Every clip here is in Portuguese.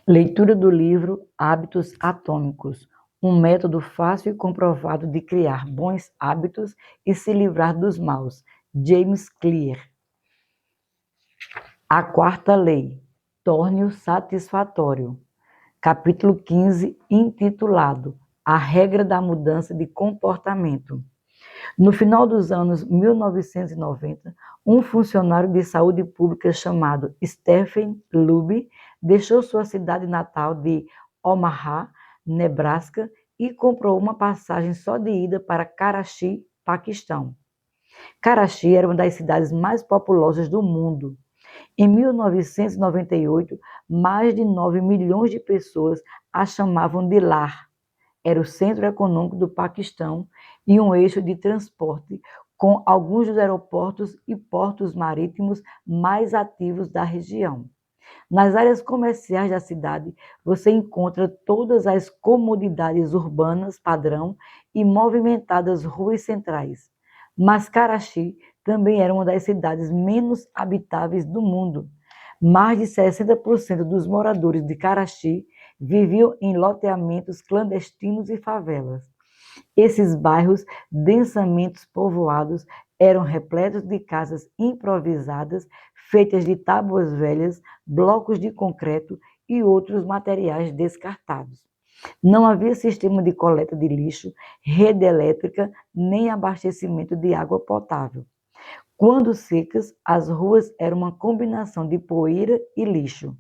Leitura do livro Hábitos Atômicos, um método fácil e comprovado de criar bons hábitos e se livrar dos maus. James Clear. A quarta lei, torne-o satisfatório. Capítulo 15, intitulado A regra da mudança de comportamento. No final dos anos 1990, um funcionário de saúde pública chamado Stephen Luby deixou sua cidade natal de Omaha, Nebraska, e comprou uma passagem só de ida para Karachi, Paquistão. Karachi era uma das cidades mais populosas do mundo. Em 1998, mais de 9 milhões de pessoas a chamavam de lar. Era o centro econômico do Paquistão e um eixo de transporte com alguns dos aeroportos e portos marítimos mais ativos da região. Nas áreas comerciais da cidade, você encontra todas as comodidades urbanas padrão e movimentadas ruas centrais. Mas Karachi também era uma das cidades menos habitáveis do mundo. Mais de 60% dos moradores de Karachi viviam em loteamentos clandestinos e favelas. Esses bairros densamente povoados eram repletos de casas improvisadas, feitas de tábuas velhas, blocos de concreto e outros materiais descartados. Não havia sistema de coleta de lixo, rede elétrica, nem abastecimento de água potável. Quando secas, as ruas eram uma combinação de poeira e lixo.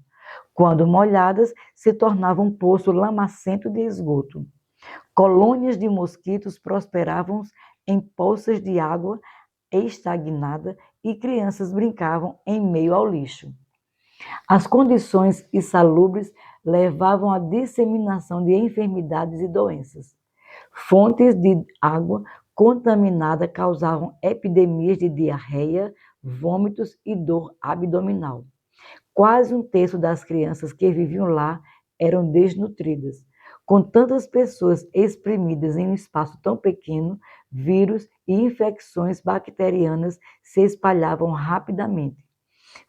Quando molhadas, se tornavam um poço lamacento de esgoto. Colônias de mosquitos prosperavam em poças de água estagnada e crianças brincavam em meio ao lixo. As condições insalubres levavam à disseminação de enfermidades e doenças. Fontes de água contaminada causavam epidemias de diarreia, vômitos e dor abdominal. Quase um terço das crianças que viviam lá eram desnutridas. Com tantas pessoas exprimidas em um espaço tão pequeno, vírus e infecções bacterianas se espalhavam rapidamente.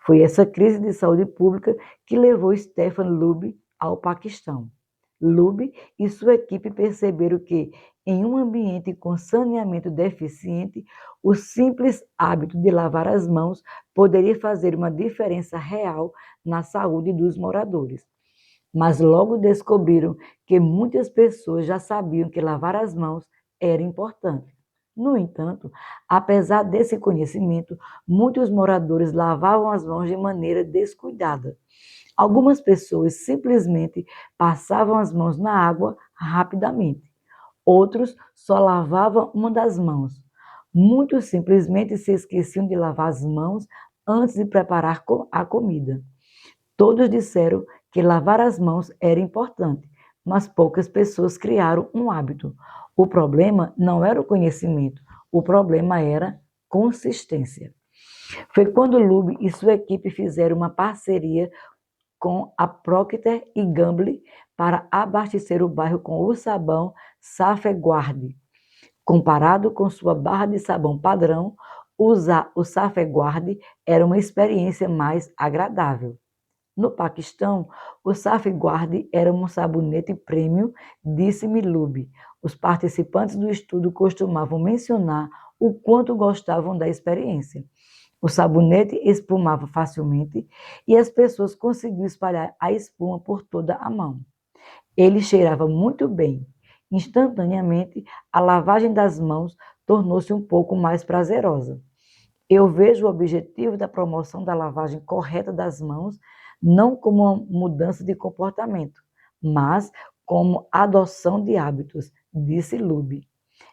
Foi essa crise de saúde pública que levou Stephen Luby ao Paquistão. Luby e sua equipe perceberam que, em um ambiente com saneamento deficiente, o simples hábito de lavar as mãos poderia fazer uma diferença real na saúde dos moradores. Mas logo descobriram que muitas pessoas já sabiam que lavar as mãos era importante. No entanto, apesar desse conhecimento, muitos moradores lavavam as mãos de maneira descuidada. Algumas pessoas simplesmente passavam as mãos na água rapidamente. Outros só lavavam uma das mãos. Muitos simplesmente se esqueciam de lavar as mãos antes de preparar a comida. Todos disseram que lavar as mãos era importante, mas poucas pessoas criaram um hábito. O problema não era o conhecimento, o problema era consistência. Foi quando Luby e sua equipe fizeram uma parceria com a Procter & Gamble para abastecer o bairro com o sabão Safeguard. Comparado com sua barra de sabão padrão, usar o Safeguard era uma experiência mais agradável. No Paquistão, o Safeguard era um sabonete premium, disse-me Luby. Os participantes do estudo costumavam mencionar o quanto gostavam da experiência. O sabonete espumava facilmente e as pessoas conseguiam espalhar a espuma por toda a mão. Ele cheirava muito bem. Instantaneamente, a lavagem das mãos tornou-se um pouco mais prazerosa. Eu vejo o objetivo da promoção da lavagem correta das mãos não como uma mudança de comportamento, mas como adoção de hábitos, disse Luby.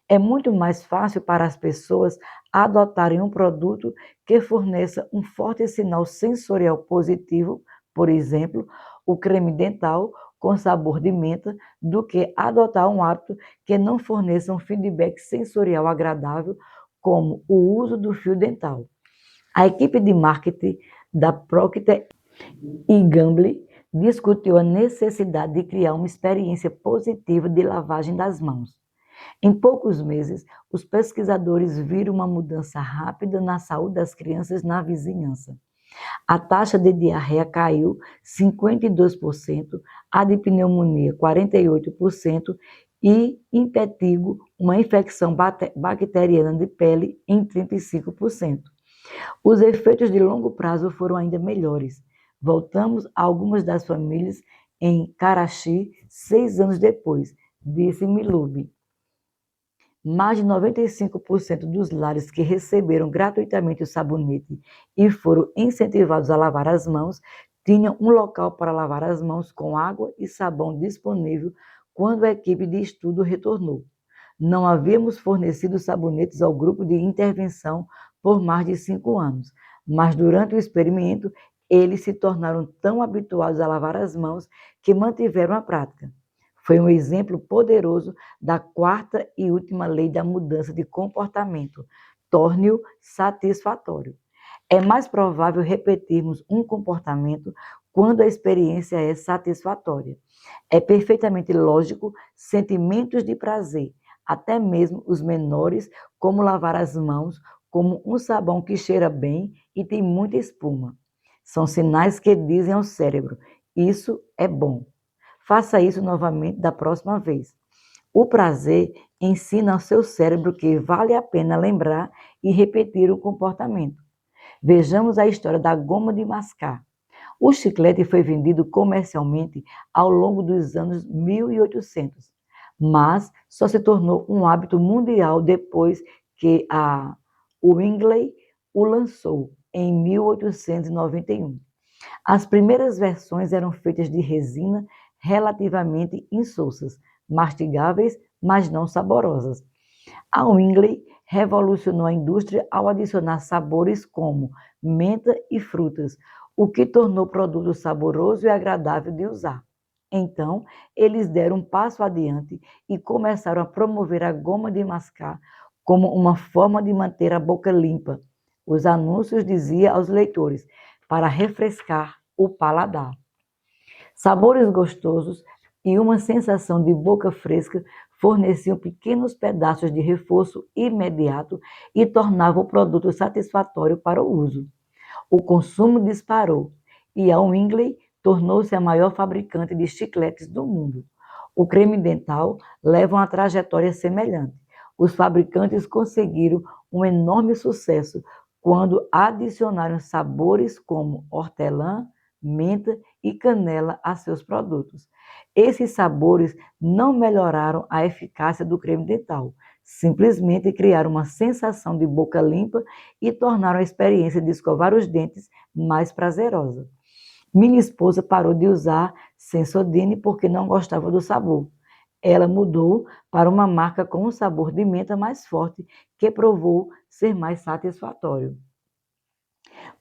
É muito mais fácil para as pessoas adotarem um produto que forneça um forte sinal sensorial positivo, por exemplo, o creme dental com sabor de menta, do que adotar um hábito que não forneça um feedback sensorial agradável, como o uso do fio dental. A equipe de marketing da Procter & Gamble discutiu a necessidade de criar uma experiência positiva de lavagem das mãos. Em poucos meses, os pesquisadores viram uma mudança rápida na saúde das crianças na vizinhança. A taxa de diarreia caiu 52%, a de pneumonia 48% e impetigo, uma infecção bacteriana de pele, em 35%. Os efeitos de longo prazo foram ainda melhores. Voltamos a algumas das famílias em Karachi 6 anos depois, disse Milube. Mais de 95% dos lares que receberam gratuitamente o sabonete e foram incentivados a lavar as mãos tinham um local para lavar as mãos com água e sabão disponível quando a equipe de estudo retornou. Não havíamos fornecido sabonetes ao grupo de intervenção por mais de 5 anos, mas durante o experimento eles se tornaram tão habituados a lavar as mãos que mantiveram a prática. Foi um exemplo poderoso da quarta e última lei da mudança de comportamento. Torne-o satisfatório. É mais provável repetirmos um comportamento quando a experiência é satisfatória. É perfeitamente lógico sentimentos de prazer, até mesmo os menores, como lavar as mãos, como um sabão que cheira bem e tem muita espuma. São sinais que dizem ao cérebro: isso é bom. Faça isso novamente da próxima vez. O prazer ensina ao seu cérebro que vale a pena lembrar e repetir o comportamento. Vejamos a história da goma de mascar. O chiclete foi vendido comercialmente ao longo dos anos 1800, mas só se tornou um hábito mundial depois que a Wrigley o lançou em 1891. As primeiras versões eram feitas de resina relativamente insossas, mastigáveis, mas não saborosas. A Wrigley revolucionou a indústria ao adicionar sabores como menta e frutas, o que tornou o produto saboroso e agradável de usar. Então, eles deram um passo adiante e começaram a promover a goma de mascar como uma forma de manter a boca limpa. Os anúncios diziam aos leitores, para refrescar o paladar. Sabores gostosos e uma sensação de boca fresca forneciam pequenos pedaços de reforço imediato e tornavam o produto satisfatório para o uso. O consumo disparou e a Wrigley tornou-se a maior fabricante de chicletes do mundo. O creme dental leva uma trajetória semelhante. Os fabricantes conseguiram um enorme sucesso quando adicionaram sabores como hortelã, menta e canela a seus produtos. Esses sabores não melhoraram a eficácia do creme dental, simplesmente criaram uma sensação de boca limpa e tornaram a experiência de escovar os dentes mais prazerosa. Minha esposa parou de usar Sensodyne porque não gostava do sabor. Ela mudou para uma marca com um sabor de menta mais forte, que provou ser mais satisfatório.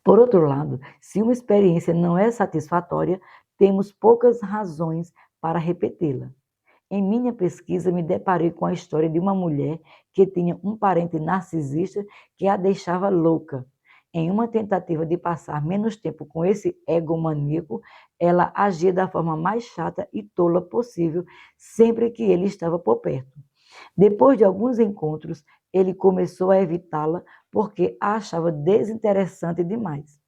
Por outro lado, se uma experiência não é satisfatória, temos poucas razões para repeti-la. Em minha pesquisa, me deparei com a história de uma mulher que tinha um parente narcisista que a deixava louca. Em uma tentativa de passar menos tempo com esse egomaníaco, ela agia da forma mais chata e tola possível sempre que ele estava por perto. Depois de alguns encontros, ele começou a evitá-la porque a achava desinteressante demais.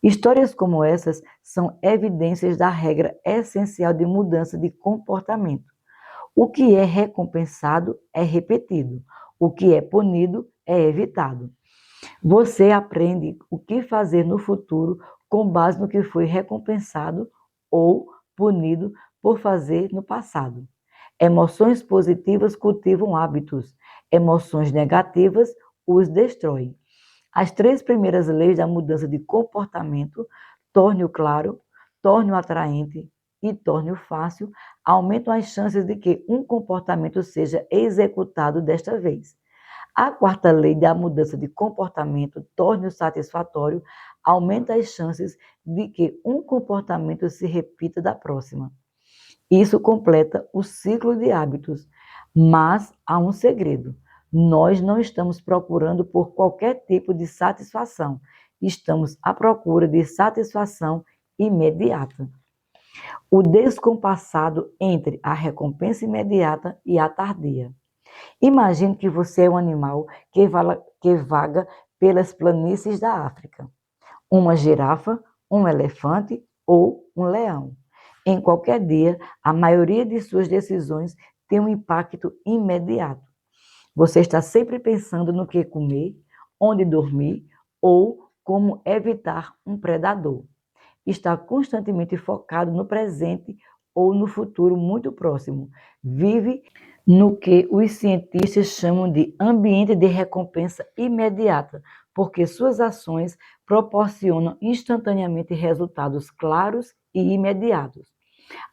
Histórias como essas são evidências da regra essencial de mudança de comportamento. O que é recompensado é repetido, o que é punido é evitado. Você aprende o que fazer no futuro com base no que foi recompensado ou punido por fazer no passado. Emoções positivas cultivam hábitos, emoções negativas os destroem. As 3 primeiras leis da mudança de comportamento, torne-o claro, torne-o atraente e torne-o fácil, aumentam as chances de que um comportamento seja executado desta vez. A 4ª lei da mudança de comportamento, torne-o satisfatório, aumenta as chances de que um comportamento se repita da próxima. Isso completa o ciclo de hábitos, mas há um segredo. Nós não estamos procurando por qualquer tipo de satisfação, estamos à procura de satisfação imediata. O descompassado entre a recompensa imediata e a tardia. Imagine que você é um animal que vaga pelas planícies da África. uma girafa, um elefante ou um leão. Em qualquer dia, a maioria de suas decisões tem um impacto imediato. Você está sempre pensando no que comer, onde dormir ou como evitar um predador. Está constantemente focado no presente ou no futuro muito próximo. Vive no que os cientistas chamam de ambiente de recompensa imediata, porque suas ações proporcionam instantaneamente resultados claros e imediatos.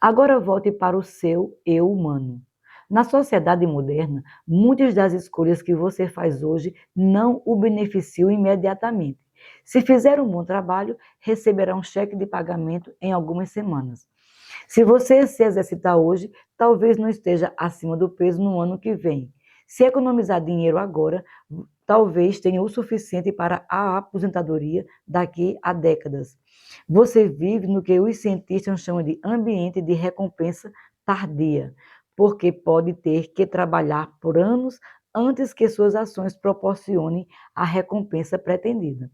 Agora volte para o seu eu humano. Na sociedade moderna, muitas das escolhas que você faz hoje não o beneficiam imediatamente. Se fizer um bom trabalho, receberá um cheque de pagamento em algumas semanas. Se você se exercitar hoje, talvez não esteja acima do peso no ano que vem. Se economizar dinheiro agora, talvez tenha o suficiente para a aposentadoria daqui a décadas. Você vive no que os cientistas chamam de ambiente de recompensa tardia, porque pode ter que trabalhar por anos antes que suas ações proporcionem a recompensa pretendida.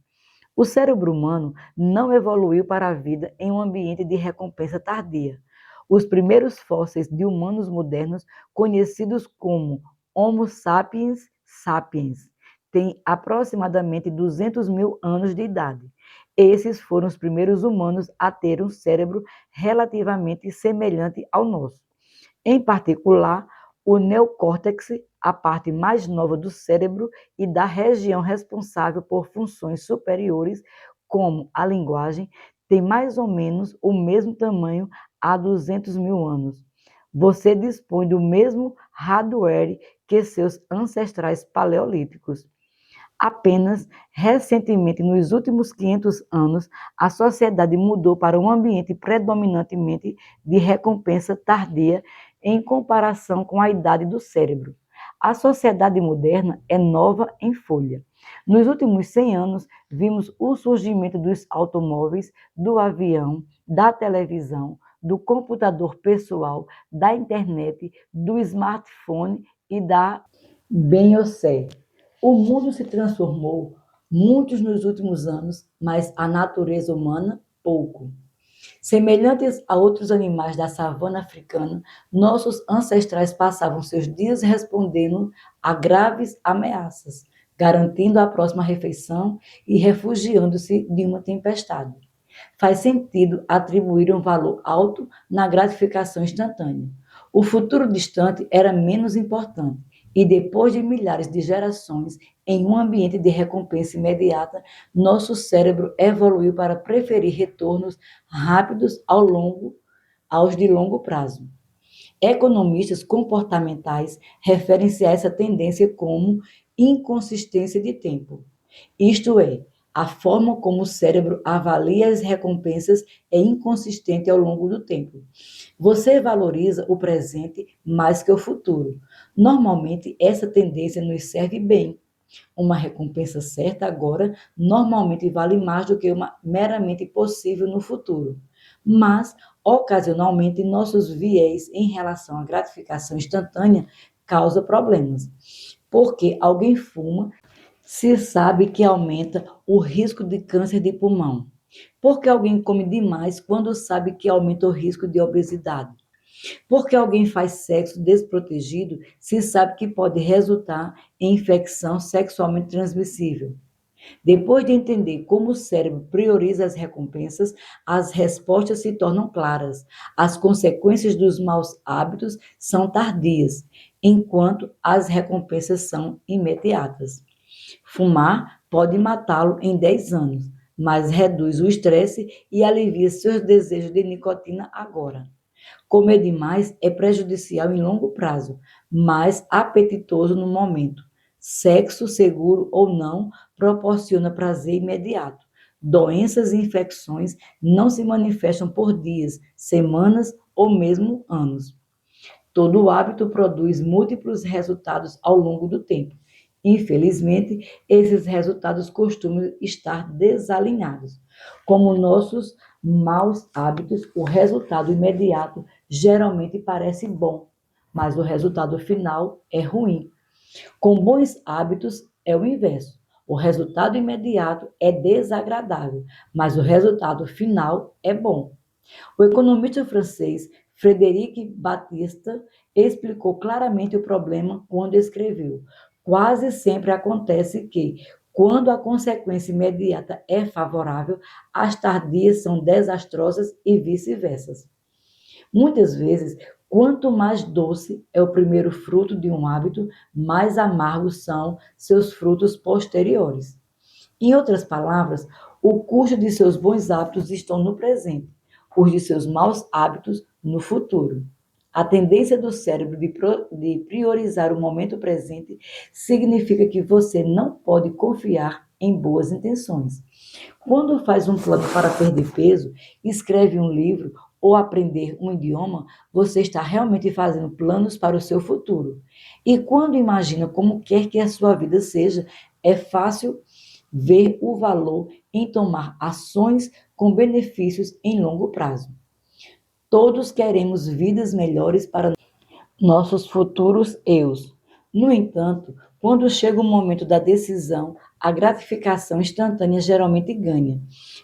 O cérebro humano não evoluiu para a vida em um ambiente de recompensa tardia. Os primeiros fósseis de humanos modernos, conhecidos como Homo sapiens sapiens, têm aproximadamente 200 mil anos de idade. Esses foram os primeiros humanos a ter um cérebro relativamente semelhante ao nosso. Em particular, o neocórtex, a parte mais nova do cérebro e da região responsável por funções superiores, como a linguagem, tem mais ou menos o mesmo tamanho há 200 mil anos. Você dispõe do mesmo hardware que seus ancestrais paleolíticos. Apenas recentemente, nos últimos 500 anos, a sociedade mudou para um ambiente predominantemente de recompensa tardia em comparação com a idade do cérebro. A sociedade moderna é nova em folha. Nos últimos 100 anos, vimos o surgimento dos automóveis, do avião, da televisão, do computador pessoal, da internet, do smartphone e da Beyoncé. O mundo se transformou muito nos últimos anos, mas a natureza humana, pouco. Semelhantes a outros animais da savana africana, nossos ancestrais passavam seus dias respondendo a graves ameaças, garantindo a próxima refeição e refugiando-se de uma tempestade. Faz sentido atribuir um valor alto na gratificação instantânea. O futuro distante era menos importante, e depois de milhares de gerações em um ambiente de recompensa imediata, nosso cérebro evoluiu para preferir retornos rápidos aos de longo prazo. Economistas comportamentais referem-se a essa tendência como inconsistência de tempo. Isto é, a forma como o cérebro avalia as recompensas é inconsistente ao longo do tempo. Você valoriza o presente mais que o futuro. Normalmente, essa tendência nos serve bem. Uma recompensa certa agora normalmente vale mais do que uma meramente possível no futuro. Mas, ocasionalmente, nossos viés em relação à gratificação instantânea causa problemas. Porque alguém fuma, se sabe que aumenta o risco de câncer de pulmão. Porque alguém come demais quando sabe que aumenta o risco de obesidade. Porque alguém faz sexo desprotegido se sabe que pode resultar em infecção sexualmente transmissível. Depois de entender como o cérebro prioriza as recompensas, as respostas se tornam claras. As consequências dos maus hábitos são tardias, enquanto as recompensas são imediatas. Fumar pode matá-lo em 10 anos, mas reduz o estresse e alivia seus desejos de nicotina agora. Comer demais é prejudicial em longo prazo, mas apetitoso no momento. Sexo, seguro ou não, proporciona prazer imediato. Doenças e infecções não se manifestam por dias, semanas ou mesmo anos. Todo hábito produz múltiplos resultados ao longo do tempo. Infelizmente, esses resultados costumam estar desalinhados. Como nossos maus hábitos, o resultado imediato geralmente parece bom, mas o resultado final é ruim. Com bons hábitos é o inverso. O resultado imediato é desagradável, mas o resultado final é bom. O economista francês Frédéric Batista explicou claramente o problema quando escreveu: quase sempre acontece que, quando a consequência imediata é favorável, as tardias são desastrosas e vice-versa. Muitas vezes, quanto mais doce é o primeiro fruto de um hábito, mais amargos são seus frutos posteriores. Em outras palavras, o custo de seus bons hábitos estão no presente, os de seus maus hábitos no futuro. A tendência do cérebro de priorizar o momento presente significa que você não pode confiar em boas intenções. Quando faz um plano para perder peso, escreve um livro ou aprender um idioma, você está realmente fazendo planos para o seu futuro. E quando imagina como quer que a sua vida seja, é fácil ver o valor em tomar ações com benefícios em longo prazo. Todos queremos vidas melhores para nossos futuros eus. No entanto, quando chega o momento da decisão, a gratificação instantânea geralmente ganha.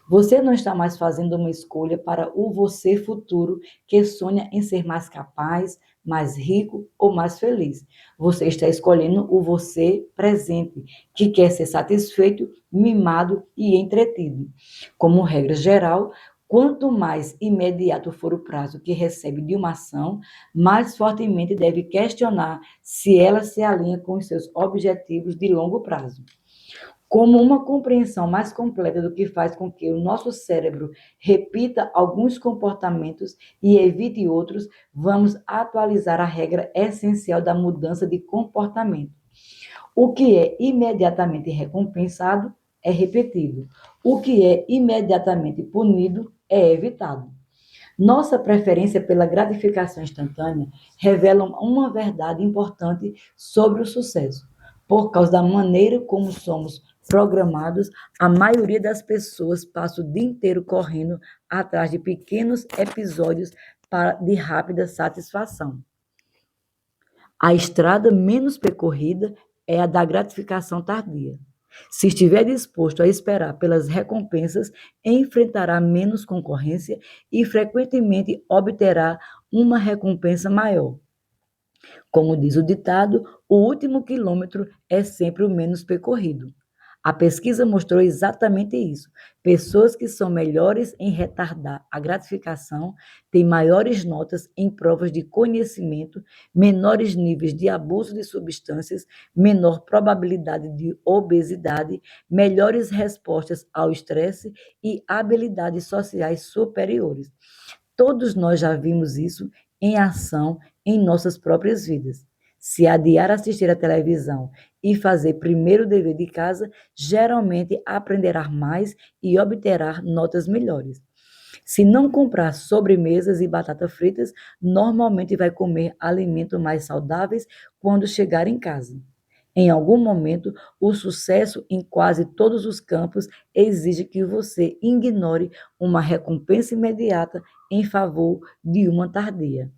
Você não está mais fazendo uma escolha para o você futuro que sonha em ser mais capaz, mais rico ou mais feliz. Você está escolhendo o você presente, que quer ser satisfeito, mimado e entretido. Como regra geral, quanto mais imediato for o prazo que recebe de uma ação, mais fortemente deve questionar se ela se alinha com os seus objetivos de longo prazo. Como uma compreensão mais completa do que faz com que o nosso cérebro repita alguns comportamentos e evite outros, vamos atualizar a regra essencial da mudança de comportamento. O que é imediatamente recompensado é repetido. O que é imediatamente punido é evitado. Nossa preferência pela gratificação instantânea revela uma verdade importante sobre o sucesso. Por causa da maneira como somos programados, a maioria das pessoas passa o dia inteiro correndo atrás de pequenos episódios de rápida satisfação. A estrada menos percorrida é a da gratificação tardia. Se estiver disposto a esperar pelas recompensas, enfrentará menos concorrência e frequentemente obterá uma recompensa maior. Como diz o ditado, o último quilômetro é sempre o menos percorrido. A pesquisa mostrou exatamente isso. Pessoas que são melhores em retardar a gratificação têm maiores notas em provas de conhecimento, menores níveis de abuso de substâncias, menor probabilidade de obesidade, melhores respostas ao estresse e habilidades sociais superiores. Todos nós já vimos isso em ação em nossas próprias vidas. Se adiar assistir à televisão e fazer primeiro o dever de casa, geralmente aprenderá mais e obterá notas melhores. Se não comprar sobremesas e batatas fritas, normalmente vai comer alimentos mais saudáveis quando chegar em casa. Em algum momento, o sucesso em quase todos os campos exige que você ignore uma recompensa imediata em favor de uma tardia.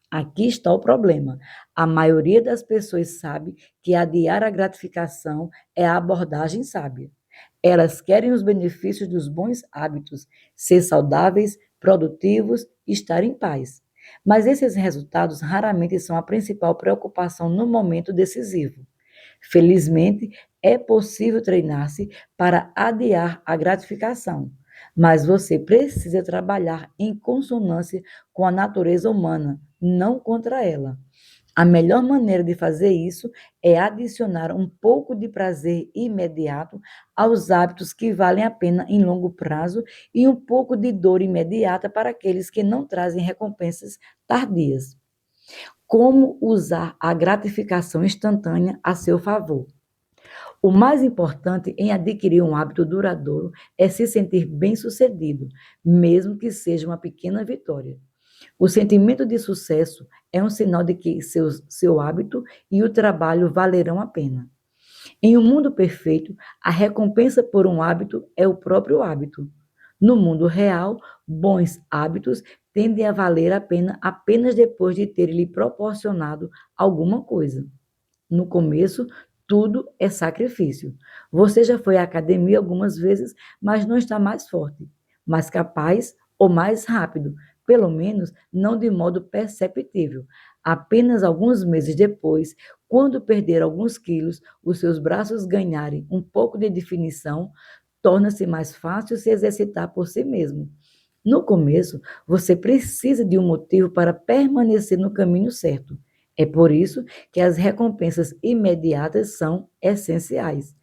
Aqui está o problema. A maioria das pessoas sabe que adiar a gratificação é a abordagem sábia. Elas querem os benefícios dos bons hábitos, ser saudáveis, produtivos, estar em paz. Mas esses resultados raramente são a principal preocupação no momento decisivo. Felizmente, é possível treinar-se para adiar a gratificação, mas você precisa trabalhar em consonância com a natureza humana, não contra ela. A melhor maneira de fazer isso é adicionar um pouco de prazer imediato aos hábitos que valem a pena em longo prazo e um pouco de dor imediata para aqueles que não trazem recompensas tardias. Como usar a gratificação instantânea a seu favor? O mais importante em adquirir um hábito duradouro é se sentir bem-sucedido, mesmo que seja uma pequena vitória. O sentimento de sucesso é um sinal de que seu hábito e o trabalho valerão a pena. Em um mundo perfeito, a recompensa por um hábito é o próprio hábito. No mundo real, bons hábitos tendem a valer a pena apenas depois de ter lhe proporcionado alguma coisa. No começo, Tudo é sacrifício. Você já foi à academia algumas vezes, mas não está mais forte, mais capaz ou mais rápido, pelo menos não de modo perceptível. Apenas alguns meses depois, quando perder alguns quilos, os seus braços ganharem um pouco de definição, torna-se mais fácil se exercitar por si mesmo. No começo, você precisa de um motivo para permanecer no caminho certo. É por isso que as recompensas imediatas são essenciais.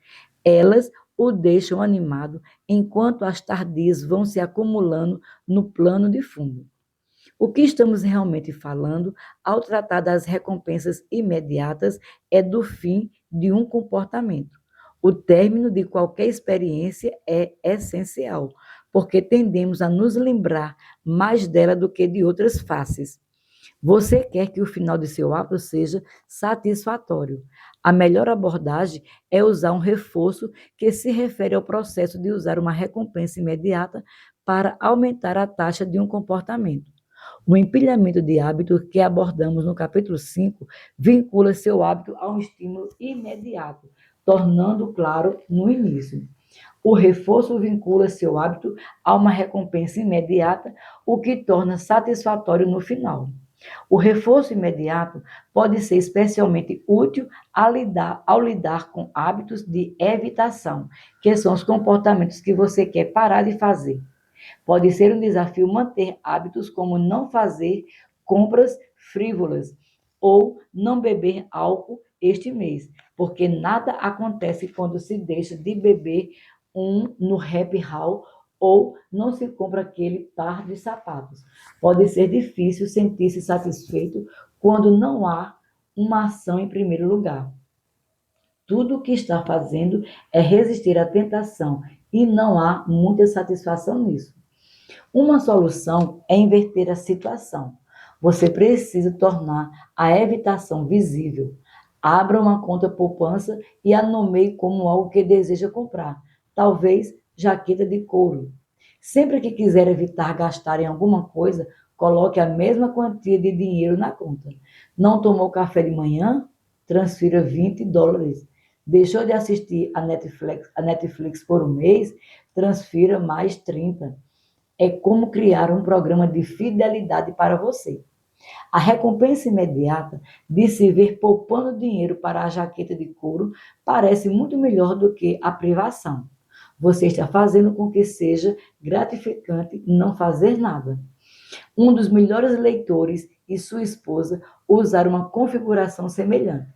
Elas o deixam animado, enquanto as tardias vão se acumulando no plano de fundo. O que estamos realmente falando ao tratar das recompensas imediatas é do fim de um comportamento. O término de qualquer experiência é essencial, porque tendemos a nos lembrar mais dela do que de outras faces. Você quer que o final de seu ato seja satisfatório. A melhor abordagem é usar um reforço que se refere ao processo de usar uma recompensa imediata para aumentar a taxa de um comportamento. O empilhamento de hábitos que abordamos no capítulo 5 vincula seu hábito a um estímulo imediato, tornando claro no início. O reforço vincula seu hábito a uma recompensa imediata, o que torna satisfatório no final. O reforço imediato pode ser especialmente útil ao lidar com hábitos de evitação, que são os comportamentos que você quer parar de fazer. Pode ser um desafio manter hábitos como não fazer compras frívolas ou não beber álcool este mês, porque nada acontece quando se deixa de beber no happy hall ou não se compra aquele par de sapatos. Pode ser difícil sentir-se satisfeito quando não há uma ação em primeiro lugar. Tudo o que está fazendo é resistir à tentação e não há muita satisfação nisso. Uma solução é inverter a situação. Você precisa tornar a evitação visível. Abra uma conta poupança e a nomeie como algo que deseja comprar. Talvez jaqueta de couro. Sempre que quiser evitar gastar em alguma coisa, coloque a mesma quantia de dinheiro na conta. Não tomou café de manhã? Transfira $20. Deixou de assistir a Netflix por um mês? Transfira mais 30. É como criar um programa de fidelidade para você. A recompensa imediata de se ver poupando dinheiro para a jaqueta de couro parece muito melhor do que a privação. Você está fazendo com que seja gratificante não fazer nada. Um dos melhores leitores e sua esposa usaram uma configuração semelhante.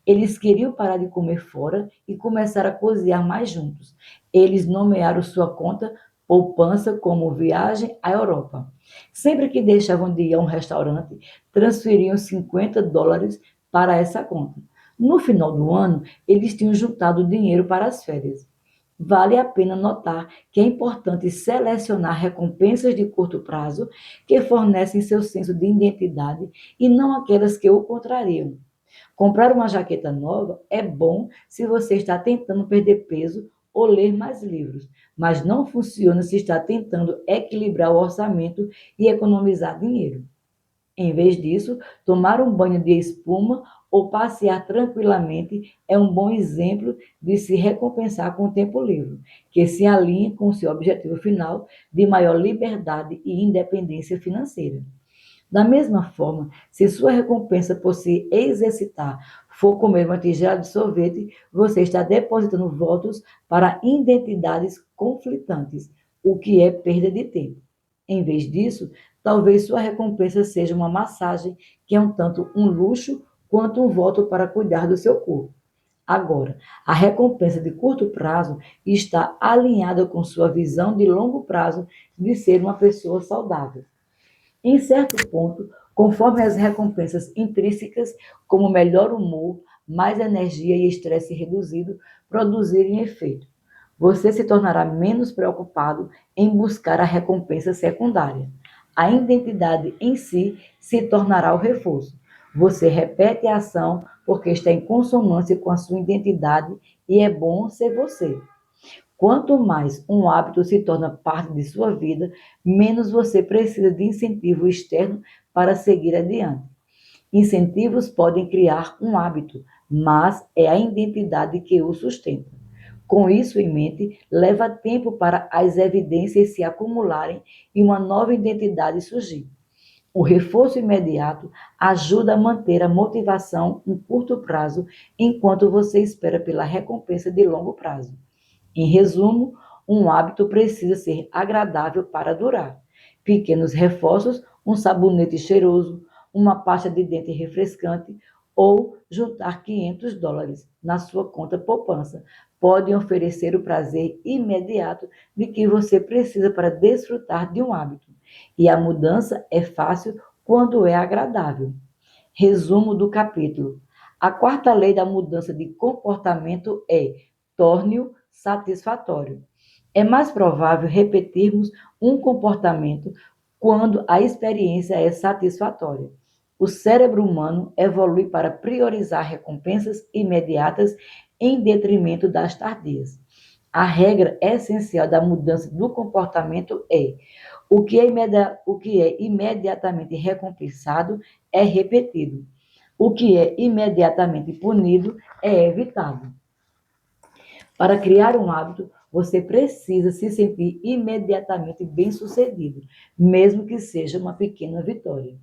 Eles queriam parar de comer fora e começar a cozinhar mais juntos. Eles nomearam sua conta poupança como viagem à Europa. Sempre que deixavam de ir a um restaurante, transferiam $50 para essa conta. No final do ano, eles tinham juntado dinheiro para as férias. Vale a pena notar que é importante selecionar recompensas de curto prazo que fornecem seu senso de identidade e não aquelas que o contrariam. Comprar uma jaqueta nova é bom se você está tentando perder peso ou ler mais livros, mas não funciona se está tentando equilibrar o orçamento e economizar dinheiro. Em vez disso, tomar um banho de espuma ou passear tranquilamente é um bom exemplo de se recompensar com o tempo livre, que se alinha com seu objetivo final de maior liberdade e independência financeira. Da mesma forma, se sua recompensa por se exercitar for comer uma tigela de sorvete, você está depositando votos para identidades conflitantes, o que é perda de tempo. Em vez disso, talvez sua recompensa seja uma massagem, que é um tanto um luxo quanto um voto para cuidar do seu corpo. Agora, a recompensa de curto prazo está alinhada com sua visão de longo prazo de ser uma pessoa saudável. Em certo ponto, conforme as recompensas intrínsecas, como melhor humor, mais energia e estresse reduzido, produzirem efeito, você se tornará menos preocupado em buscar a recompensa secundária. A identidade em si se tornará o reforço. Você repete a ação porque está em consonância com a sua identidade e é bom ser você. Quanto mais um hábito se torna parte de sua vida, menos você precisa de incentivo externo para seguir adiante. Incentivos podem criar um hábito, mas é a identidade que o sustenta. Com isso em mente, leva tempo para as evidências se acumularem e uma nova identidade surgir. O reforço imediato ajuda a manter a motivação em curto prazo, enquanto você espera pela recompensa de longo prazo. Em resumo, um hábito precisa ser agradável para durar. Pequenos reforços, um sabonete cheiroso, uma pasta de dente refrescante ou juntar US$ 500 na sua conta poupança podem oferecer o prazer imediato de que você precisa para desfrutar de um hábito. E a mudança é fácil quando é agradável. Resumo do capítulo. A quarta lei da mudança de comportamento é: torne-o satisfatório. É mais provável repetirmos um comportamento quando a experiência é satisfatória. O cérebro humano evolui para priorizar recompensas imediatas em detrimento das tardias. A regra essencial da mudança do comportamento é: o que é imediatamente recompensado é repetido. O que é imediatamente punido é evitado. Para criar um hábito, você precisa se sentir imediatamente bem-sucedido, mesmo que seja uma pequena vitória.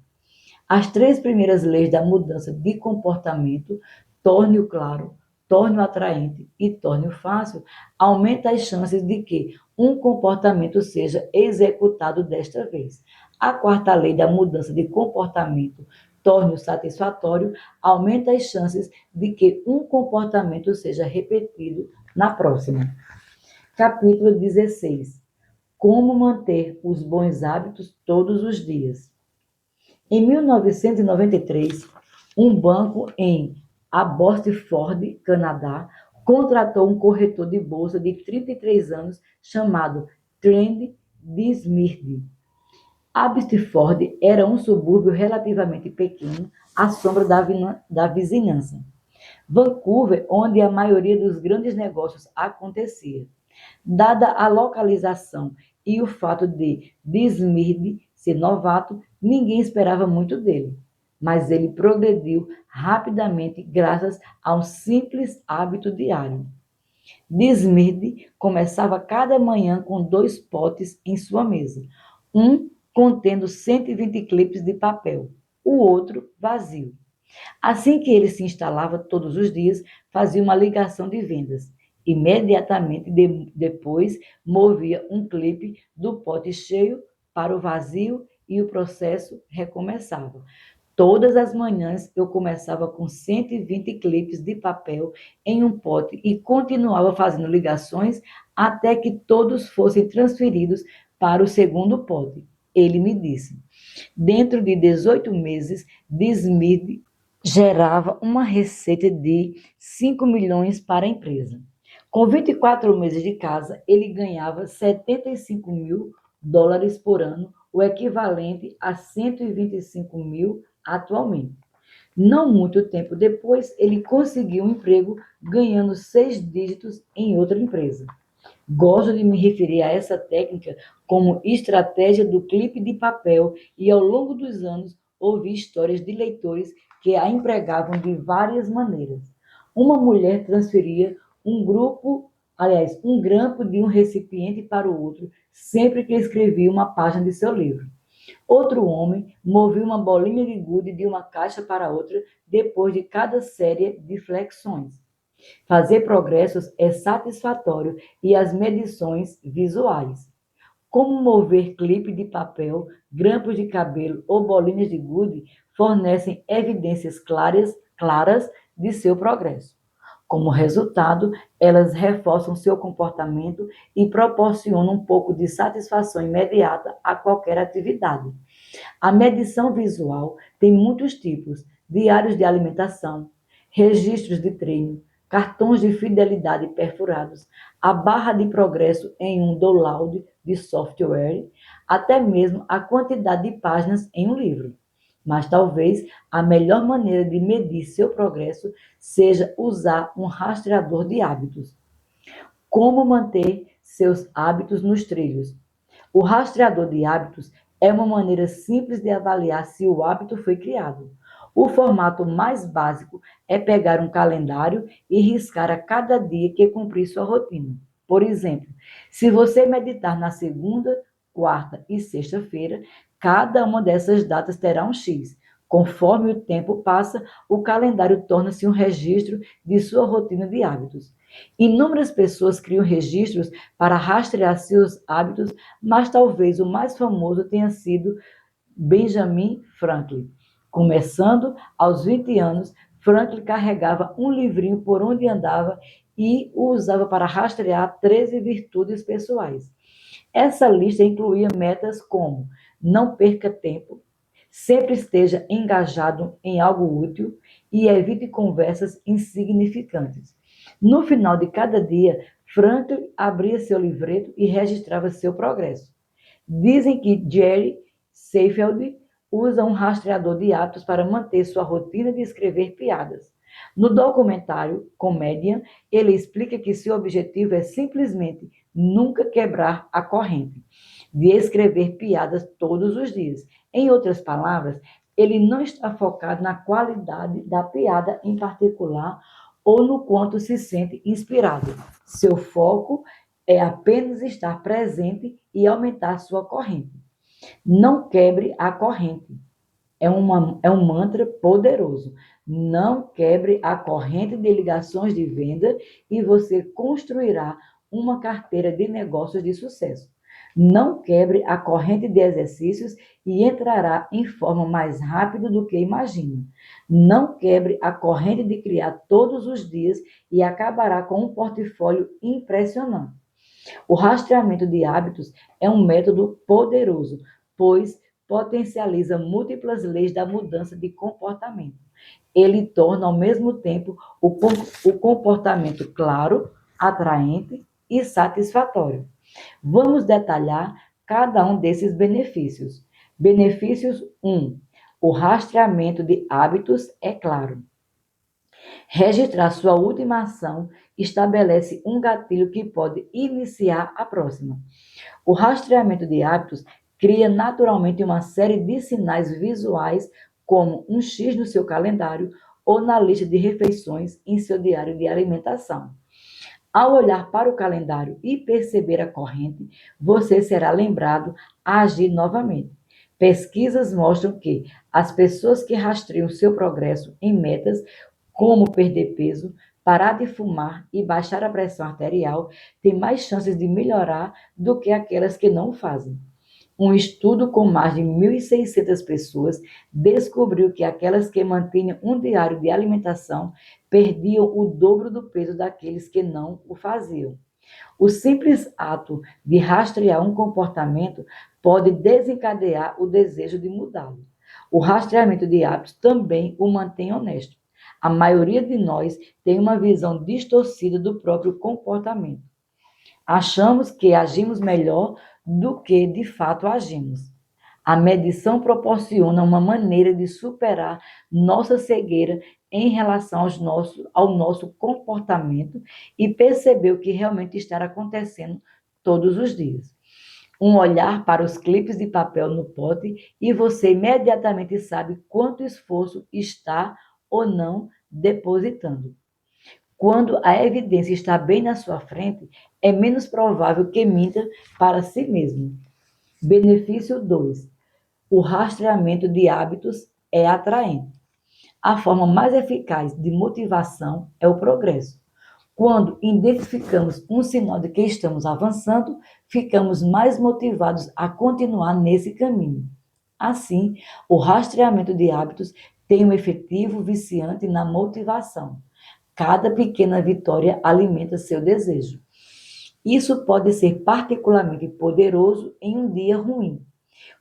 As três primeiras leis da mudança de comportamento, torne-o claro, torne-o atraente e torne-o fácil, aumenta as chances de que um comportamento seja executado desta vez. A quarta lei da mudança de comportamento, torne-o satisfatório, aumenta as chances de que um comportamento seja repetido na próxima. Capítulo 16. Como manter os bons hábitos todos os dias. Em 1993, um banco em Abbotsford, Canadá, contratou um corretor de bolsa de 33 anos chamado Trent Dismirdy. Abbotsford era um subúrbio relativamente pequeno, à sombra da vizinhança. Vancouver, onde a maioria dos grandes negócios acontecia. Dada a localização e o fato de Dismirdy ser novato, ninguém esperava muito dele. Mas ele progrediu rapidamente graças a um simples hábito diário. Dismirdy começava cada manhã com 2 potes em sua mesa, um contendo 120 clipes de papel, o outro vazio. Assim que ele se instalava todos os dias, fazia uma ligação de vendas. Imediatamente depois, movia um clipe do pote cheio para o vazio e o processo recomeçava. Todas as manhãs eu começava com 120 clipes de papel em um pote e continuava fazendo ligações até que todos fossem transferidos para o segundo pote. Ele me disse. Dentro de 18 meses, Dismid gerava uma receita de 5 milhões para a empresa. Com 24 meses de casa, ele ganhava 75 mil dólares por ano, o equivalente a 125 mil atualmente. Não muito tempo depois, ele conseguiu um emprego ganhando 6 dígitos em outra empresa. Gosto de me referir a essa técnica como estratégia do clipe de papel e, ao longo dos anos, ouvi histórias de leitores que a empregavam de várias maneiras. Uma mulher transferia um grampo de um recipiente para o outro sempre que escrevia uma página de seu livro. Outro homem movia uma bolinha de gude de uma caixa para outra depois de cada série de flexões. Fazer progressos é satisfatório e as medições visuais. Como mover clipe de papel, grampos de cabelo ou bolinhas de gude fornecem evidências claras de seu progresso. Como resultado, elas reforçam seu comportamento e proporcionam um pouco de satisfação imediata a qualquer atividade. A medição visual tem muitos tipos: diários de alimentação, registros de treino, cartões de fidelidade perfurados, a barra de progresso em um download de software, até mesmo a quantidade de páginas em um livro. Mas talvez a melhor maneira de medir seu progresso seja usar um rastreador de hábitos. Como manter seus hábitos nos trilhos? O rastreador de hábitos é uma maneira simples de avaliar se o hábito foi criado. O formato mais básico é pegar um calendário e riscar a cada dia que cumprir sua rotina. Por exemplo, se você meditar na segunda, quarta e sexta-feira, cada uma dessas datas terá um X. Conforme o tempo passa, o calendário torna-se um registro de sua rotina de hábitos. Inúmeras pessoas criam registros para rastrear seus hábitos, mas talvez o mais famoso tenha sido Benjamin Franklin. Começando aos 20 anos, Franklin carregava um livrinho por onde andava e o usava para rastrear 13 virtudes pessoais. Essa lista incluía metas como: não perca tempo, sempre esteja engajado em algo útil e evite conversas insignificantes. No final de cada dia, Franklin abria seu livreto e registrava seu progresso. Dizem que Jerry Seinfeld usa um rastreador de hábitos para manter sua rotina de escrever piadas. No documentário Comedian, ele explica que seu objetivo é simplesmente nunca quebrar a corrente de escrever piadas todos os dias. Em outras palavras, ele não está focado na qualidade da piada em particular ou no quanto se sente inspirado. Seu foco é apenas estar presente e aumentar sua corrente. Não quebre a corrente. É um mantra poderoso. Não quebre a corrente de ligações de venda e você construirá uma carteira de negócios de sucesso. Não quebre a corrente de exercícios e entrará em forma mais rápido do que imagina. Não quebre a corrente de criar todos os dias e acabará com um portfólio impressionante. O rastreamento de hábitos é um método poderoso, pois potencializa múltiplas leis da mudança de comportamento. Ele torna, ao mesmo tempo, o comportamento claro, atraente e satisfatório. Vamos detalhar cada um desses benefícios. Benefícios 1. O rastreamento de hábitos é claro. Registrar sua última ação estabelece um gatilho que pode iniciar a próxima. O rastreamento de hábitos cria naturalmente uma série de sinais visuais, como um X no seu calendário ou na lista de refeições em seu diário de alimentação. Ao olhar para o calendário e perceber a corrente, você será lembrado a agir novamente. Pesquisas mostram que as pessoas que rastreiam seu progresso em metas, como perder peso, parar de fumar e baixar a pressão arterial, têm mais chances de melhorar do que aquelas que não o fazem. Um estudo com mais de 1.600 pessoas descobriu que aquelas que mantinham um diário de alimentação perdiam o dobro do peso daqueles que não o faziam. O simples ato de rastrear um comportamento pode desencadear o desejo de mudá-lo. O rastreamento de hábitos também o mantém honesto. A maioria de nós tem uma visão distorcida do próprio comportamento. Achamos que agimos melhor do que de fato agimos. A medição proporciona uma maneira de superar nossa cegueira em relação ao nosso comportamento e perceber o que realmente está acontecendo todos os dias. Um olhar para os clipes de papel no pote e você imediatamente sabe quanto esforço está ou não depositando. Quando a evidência está bem na sua frente, é menos provável que minta para si mesmo. Benefício 2. O rastreamento de hábitos é atraente. A forma mais eficaz de motivação é o progresso. Quando identificamos um sinal de que estamos avançando, ficamos mais motivados a continuar nesse caminho. Assim, o rastreamento de hábitos tem um efetivo viciante na motivação. Cada pequena vitória alimenta seu desejo. Isso pode ser particularmente poderoso em um dia ruim.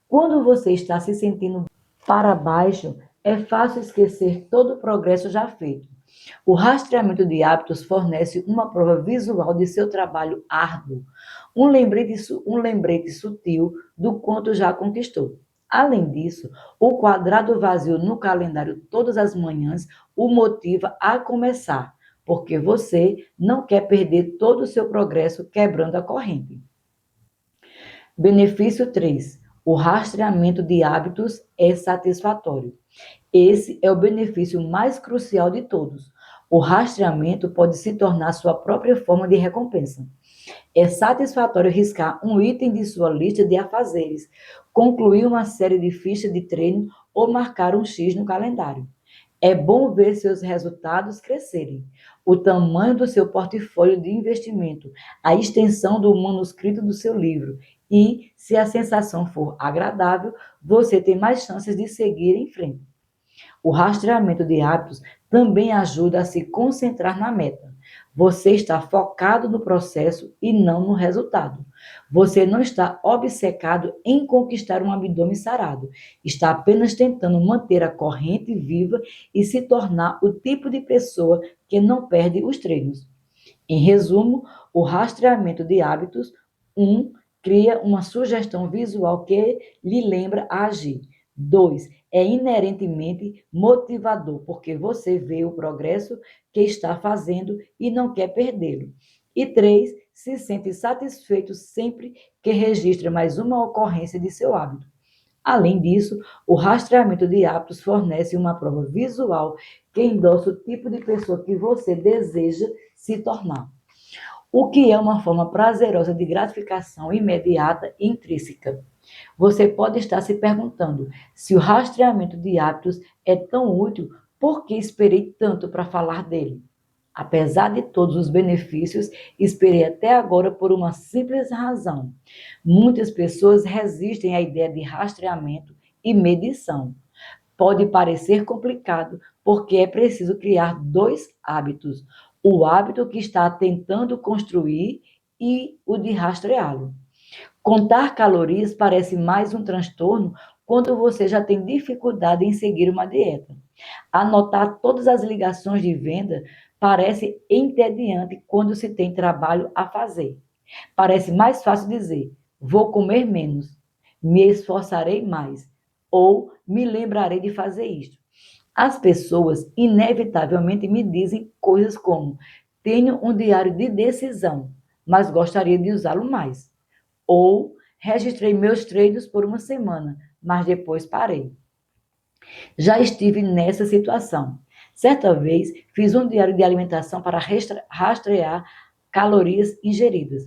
Quando você está se sentindo para baixo, é fácil esquecer todo o progresso já feito. O rastreamento de hábitos fornece uma prova visual de seu trabalho árduo, um lembrete sutil do quanto já conquistou. Além disso, o quadrado vazio no calendário todas as manhãs o motiva a começar, porque você não quer perder todo o seu progresso quebrando a corrente. Benefício 3. O rastreamento de hábitos é satisfatório. Esse é o benefício mais crucial de todos. O rastreamento pode se tornar sua própria forma de recompensa. É satisfatório riscar um item de sua lista de afazeres, concluir uma série de fichas de treino ou marcar um X no calendário. É bom ver seus resultados crescerem, o tamanho do seu portfólio de investimento, a extensão do manuscrito do seu livro. E, se a sensação for agradável, você tem mais chances de seguir em frente. O rastreamento de hábitos também ajuda a se concentrar na meta. Você está focado no processo e não no resultado. Você não está obcecado em conquistar um abdômen sarado. Está apenas tentando manter a corrente viva e se tornar o tipo de pessoa que não perde os treinos. Em resumo, o rastreamento de hábitos 1. Cria uma sugestão visual que lhe lembra a agir. 2. É inerentemente motivador, porque você vê o progresso que está fazendo e não quer perdê-lo. E 3. Se sente satisfeito sempre que registra mais uma ocorrência de seu hábito. Além disso, o rastreamento de hábitos fornece uma prova visual que endossa o tipo de pessoa que você deseja se tornar, o que é uma forma prazerosa de gratificação imediata e intrínseca. Você pode estar se perguntando: se o rastreamento de hábitos é tão útil, por que esperei tanto para falar dele? Apesar de todos os benefícios, esperei até agora por uma simples razão. Muitas pessoas resistem à ideia de rastreamento e medição. Pode parecer complicado, porque é preciso criar dois hábitos: o hábito que está tentando construir e o de rastreá-lo. Contar calorias parece mais um transtorno quando você já tem dificuldade em seguir uma dieta. Anotar todas as ligações de venda parece entediante quando se tem trabalho a fazer. Parece mais fácil dizer: vou comer menos, me esforçarei mais, ou me lembrarei de fazer isto. As pessoas inevitavelmente me dizem coisas como: tenho um diário de decisão, mas gostaria de usá-lo mais. Ou registrei meus treinos por uma semana, mas depois parei. Já estive nessa situação. Certa vez, fiz um diário de alimentação para rastrear calorias ingeridas.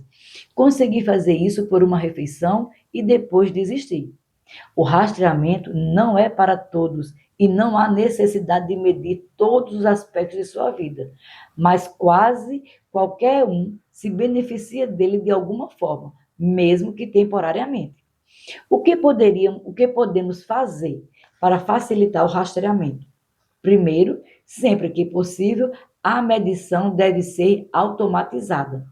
Consegui fazer isso por uma refeição e depois desisti. O rastreamento não é para todos e não há necessidade de medir todos os aspectos de sua vida, mas quase qualquer um se beneficia dele de alguma forma, mesmo que temporariamente. O que podemos fazer para facilitar o rastreamento? Primeiro, sempre que possível, a medição deve ser automatizada.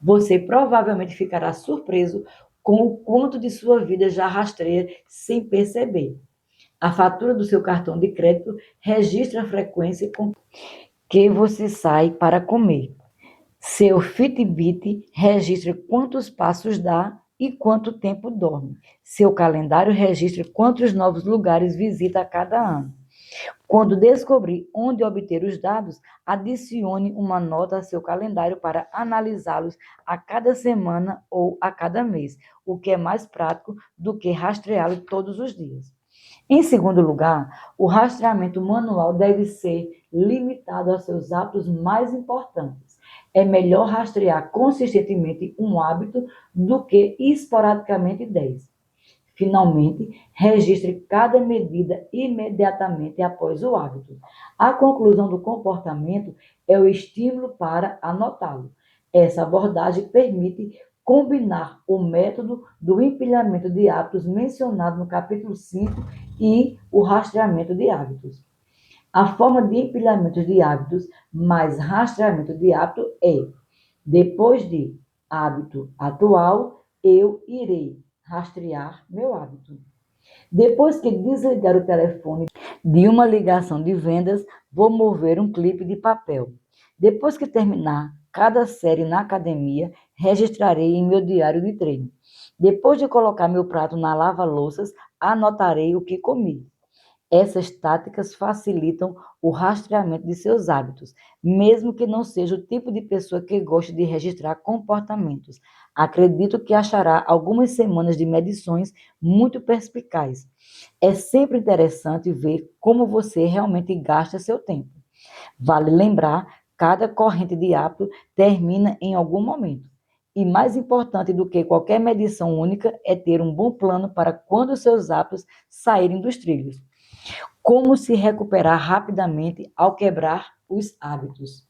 Você provavelmente ficará surpreso com o quanto de sua vida já rastreia sem perceber. A fatura do seu cartão de crédito registra a frequência com que você sai para comer. Seu Fitbit registra quantos passos dá e quanto tempo dorme. Seu calendário registra quantos novos lugares visita a cada ano. Quando descobrir onde obter os dados, adicione uma nota a seu calendário para analisá-los a cada semana ou a cada mês, o que é mais prático do que rastreá-lo todos os dias. Em segundo lugar, o rastreamento manual deve ser limitado aos seus hábitos mais importantes. É melhor rastrear consistentemente um hábito do que esporadicamente 10. Finalmente, registre cada medida imediatamente após o hábito. A conclusão do comportamento é o estímulo para anotá-lo. Essa abordagem permite combinar o método do empilhamento de hábitos mencionado no capítulo 5 e o rastreamento de hábitos. A forma de empilhamento de hábitos mais rastreamento de hábito é: depois de hábito atual, eu irei rastrear meu hábito. Depois que desligar o telefone de uma ligação de vendas, vou mover um clipe de papel. Depois que terminar cada série na academia, registrarei em meu diário de treino. Depois de colocar meu prato na lava-louças, anotarei o que comi. Essas táticas facilitam o rastreamento de seus hábitos, mesmo que não seja o tipo de pessoa que goste de registrar comportamentos. Acredito que achará algumas semanas de medições muito perspicaz. É sempre interessante ver como você realmente gasta seu tempo. Vale lembrar, cada corrente de hábito termina em algum momento. E mais importante do que qualquer medição única é ter um bom plano para quando seus hábitos saírem dos trilhos. Como se recuperar rapidamente ao quebrar os hábitos.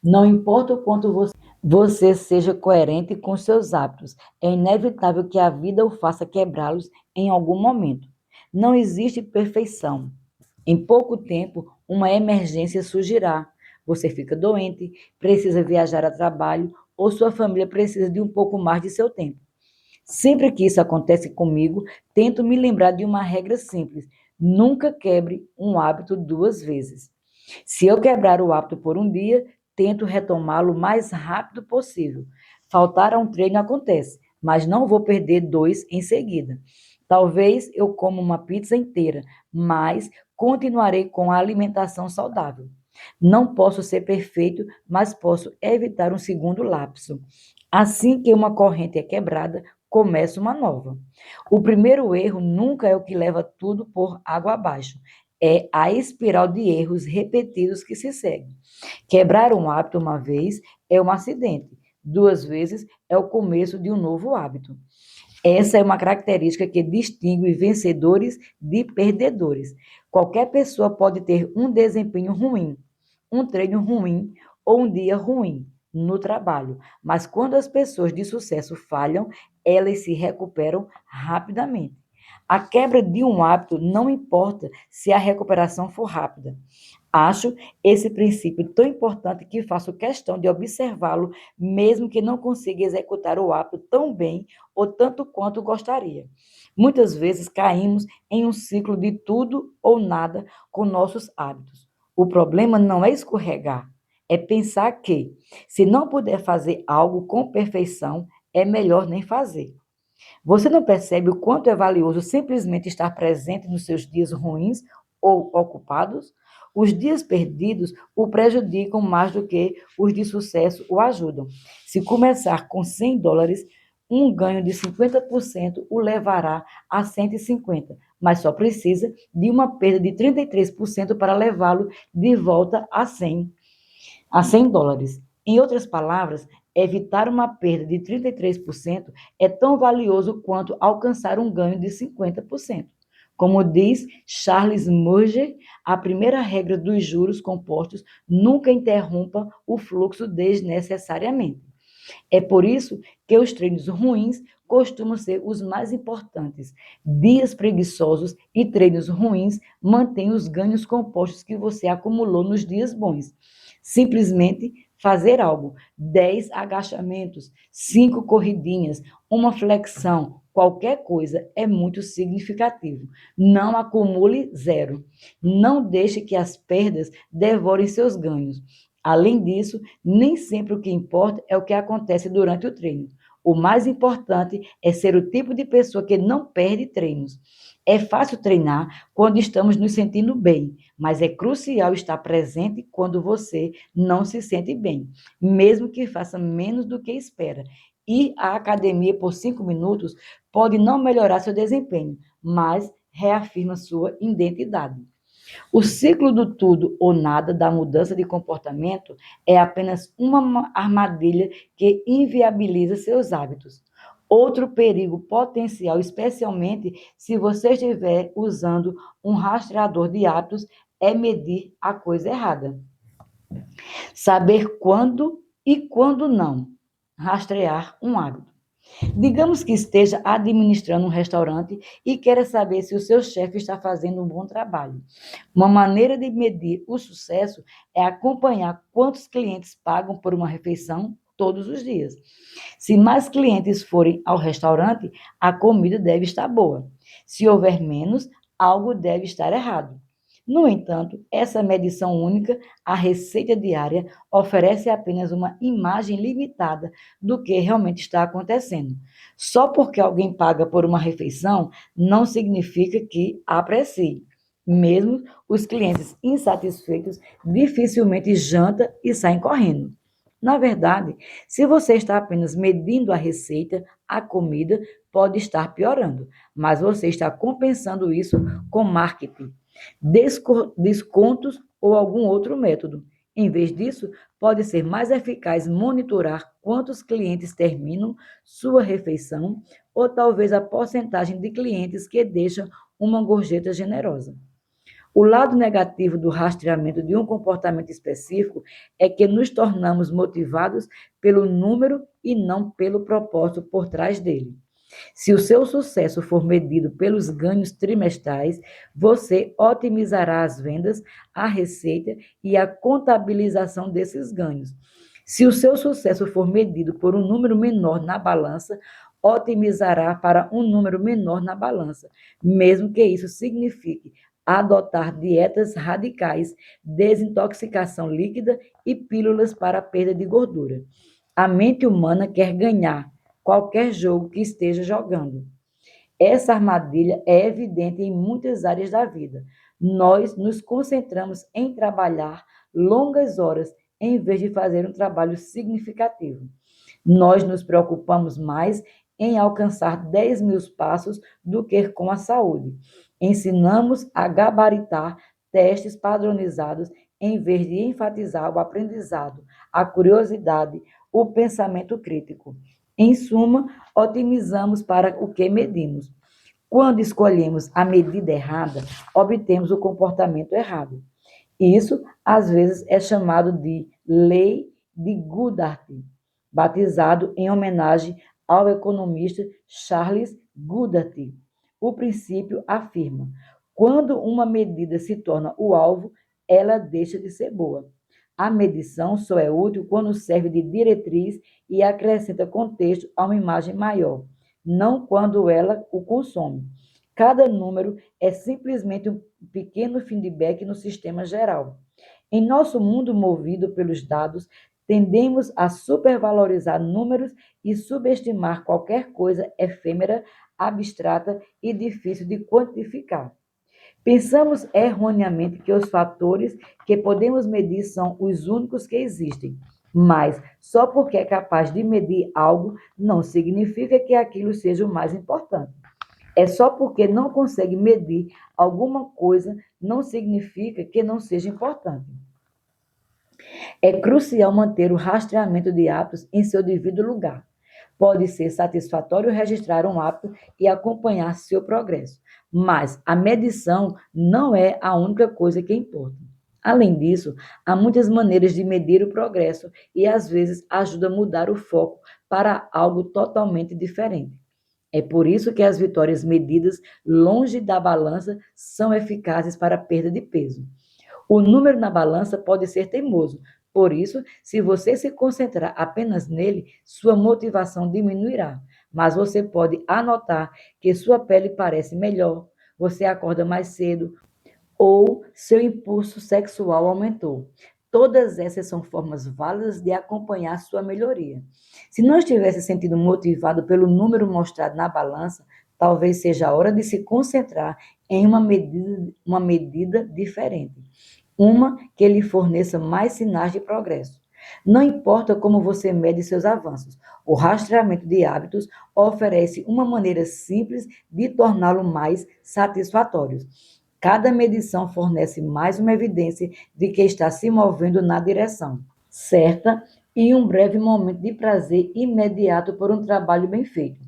Não importa o quanto você seja coerente com seus hábitos, é inevitável que a vida o faça quebrá-los em algum momento. Não existe perfeição. Em pouco tempo, uma emergência surgirá. Você fica doente, precisa viajar a trabalho ou sua família precisa de um pouco mais de seu tempo. Sempre que isso acontece comigo, tento me lembrar de uma regra simples: nunca quebre um hábito duas vezes. Se eu quebrar o hábito por um dia, tento retomá-lo o mais rápido possível. Faltar a um treino acontece, mas não vou perder dois em seguida. Talvez eu coma uma pizza inteira, mas continuarei com a alimentação saudável. Não posso ser perfeito, mas posso evitar um segundo lapso. Assim que uma corrente é quebrada, começa uma nova. O primeiro erro nunca é o que leva tudo por água abaixo. É a espiral de erros repetidos que se segue. Quebrar um hábito uma vez é um acidente, duas vezes é o começo de um novo hábito. Essa é uma característica que distingue vencedores de perdedores. Qualquer pessoa pode ter um desempenho ruim, um treino ruim ou um dia ruim no trabalho, mas quando as pessoas de sucesso falham, elas se recuperam rapidamente. A quebra de um hábito não importa se a recuperação for rápida. Acho esse princípio tão importante que faço questão de observá-lo, mesmo que não consiga executar o hábito tão bem ou tanto quanto gostaria. Muitas vezes caímos em um ciclo de tudo ou nada com nossos hábitos. O problema não é escorregar, é pensar que, se não puder fazer algo com perfeição, é melhor nem fazer. Você não percebe o quanto é valioso simplesmente estar presente nos seus dias ruins ou ocupados? Os dias perdidos o prejudicam mais do que os de sucesso o ajudam. Se começar com $100, um ganho de 50% o levará a 150, mas só precisa de uma perda de 33% para levá-lo de volta a $100. Em outras palavras, evitar uma perda de 33% é tão valioso quanto alcançar um ganho de 50%. Como diz Charles Munger, a primeira regra dos juros compostos: nunca interrompa o fluxo desnecessariamente. É por isso que os treinos ruins costumam ser os mais importantes. Dias preguiçosos e treinos ruins mantêm os ganhos compostos que você acumulou nos dias bons. Simplesmente fazer algo: 10 agachamentos, 5 corridinhas, uma flexão, qualquer coisa é muito significativo. Não acumule zero. Não deixe que as perdas devorem seus ganhos. Além disso, nem sempre o que importa é o que acontece durante o treino. O mais importante é ser o tipo de pessoa que não perde treinos. É fácil treinar quando estamos nos sentindo bem, mas é crucial estar presente quando você não se sente bem, mesmo que faça menos do que espera. Ir à academia por 5 minutos pode não melhorar seu desempenho, mas reafirma sua identidade. O ciclo do tudo ou nada da mudança de comportamento é apenas uma armadilha que inviabiliza seus hábitos. Outro perigo potencial, especialmente se você estiver usando um rastreador de hábitos, é medir a coisa errada. Saber quando e quando não rastrear um hábito. Digamos que esteja administrando um restaurante e queira saber se o seu chefe está fazendo um bom trabalho. Uma maneira de medir o sucesso é acompanhar quantos clientes pagam por uma refeição todos os dias. Se mais clientes forem ao restaurante, a comida deve estar boa. Se houver menos, algo deve estar errado. No entanto, essa medição única, a receita diária, oferece apenas uma imagem limitada do que realmente está acontecendo. Só porque alguém paga por uma refeição, não significa que a aprecie. Mesmo os clientes insatisfeitos dificilmente jantam e saem correndo. Na verdade, se você está apenas medindo a receita, a comida pode estar piorando, mas você está compensando isso com marketing, descontos ou algum outro método. Em vez disso, pode ser mais eficaz monitorar quantos clientes terminam sua refeição ou talvez a porcentagem de clientes que deixam uma gorjeta generosa. O lado negativo do rastreamento de um comportamento específico é que nos tornamos motivados pelo número e não pelo propósito por trás dele. Se o seu sucesso for medido pelos ganhos trimestrais, você otimizará as vendas, a receita e a contabilização desses ganhos. Se o seu sucesso for medido por um número menor na balança, otimizará para um número menor na balança, mesmo que isso signifique adotar dietas radicais, desintoxicação líquida e pílulas para a perda de gordura. A mente humana quer ganhar qualquer jogo que esteja jogando. Essa armadilha é evidente em muitas áreas da vida. Nós nos concentramos em trabalhar longas horas em vez de fazer um trabalho significativo. Nós nos preocupamos mais em alcançar 10.000 passos do que com a saúde. Ensinamos a gabaritar testes padronizados em vez de enfatizar o aprendizado, a curiosidade, o pensamento crítico. Em suma, otimizamos para o que medimos. Quando escolhemos a medida errada, obtemos o comportamento errado. Isso, às vezes, é chamado de lei de Goddard, batizado em homenagem ao economista Charles Goodhart. O princípio afirma: quando uma medida se torna o alvo, ela deixa de ser boa. A medição só é útil quando serve de diretriz e acrescenta contexto a uma imagem maior, não quando ela o consome. Cada número é simplesmente um pequeno feedback no sistema geral. Em nosso mundo movido pelos dados, tendemos a supervalorizar números e subestimar qualquer coisa efêmera, abstrata e difícil de quantificar. Pensamos erroneamente que os fatores que podemos medir são os únicos que existem, mas só porque é capaz de medir algo não significa que aquilo seja o mais importante. É só porque não consegue medir alguma coisa não significa que não seja importante. É crucial manter o rastreamento de hábitos em seu devido lugar. Pode ser satisfatório registrar um hábito e acompanhar seu progresso, mas a medição não é a única coisa que importa. Além disso, há muitas maneiras de medir o progresso e às vezes ajuda a mudar o foco para algo totalmente diferente. É por isso que as vitórias medidas longe da balança são eficazes para a perda de peso. O número na balança pode ser teimoso, por isso, se você se concentrar apenas nele, sua motivação diminuirá. Mas você pode anotar que sua pele parece melhor, você acorda mais cedo ou seu impulso sexual aumentou. Todas essas são formas válidas de acompanhar sua melhoria. Se não estivesse sentindo motivado pelo número mostrado na balança, talvez seja a hora de se concentrar em uma medida diferente. Uma que lhe forneça mais sinais de progresso. Não importa como você mede seus avanços, o rastreamento de hábitos oferece uma maneira simples de torná-lo mais satisfatório. Cada medição fornece mais uma evidência de que está se movendo na direção certa e um breve momento de prazer imediato por um trabalho bem feito.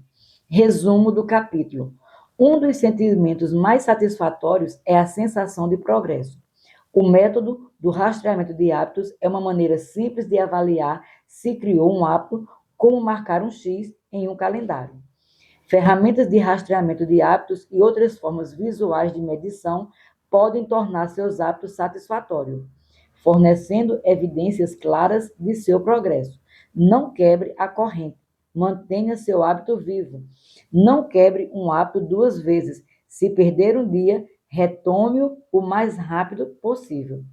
Resumo do capítulo. Um dos sentimentos mais satisfatórios é a sensação de progresso. O método do rastreamento de hábitos é uma maneira simples de avaliar se criou um hábito, como marcar um X em um calendário. Ferramentas de rastreamento de hábitos e outras formas visuais de medição podem tornar seus hábitos satisfatórios, fornecendo evidências claras de seu progresso. Não quebre a corrente. Mantenha seu hábito vivo. Não quebre um hábito 2 vezes. Se perder um dia, retome-o o mais rápido possível.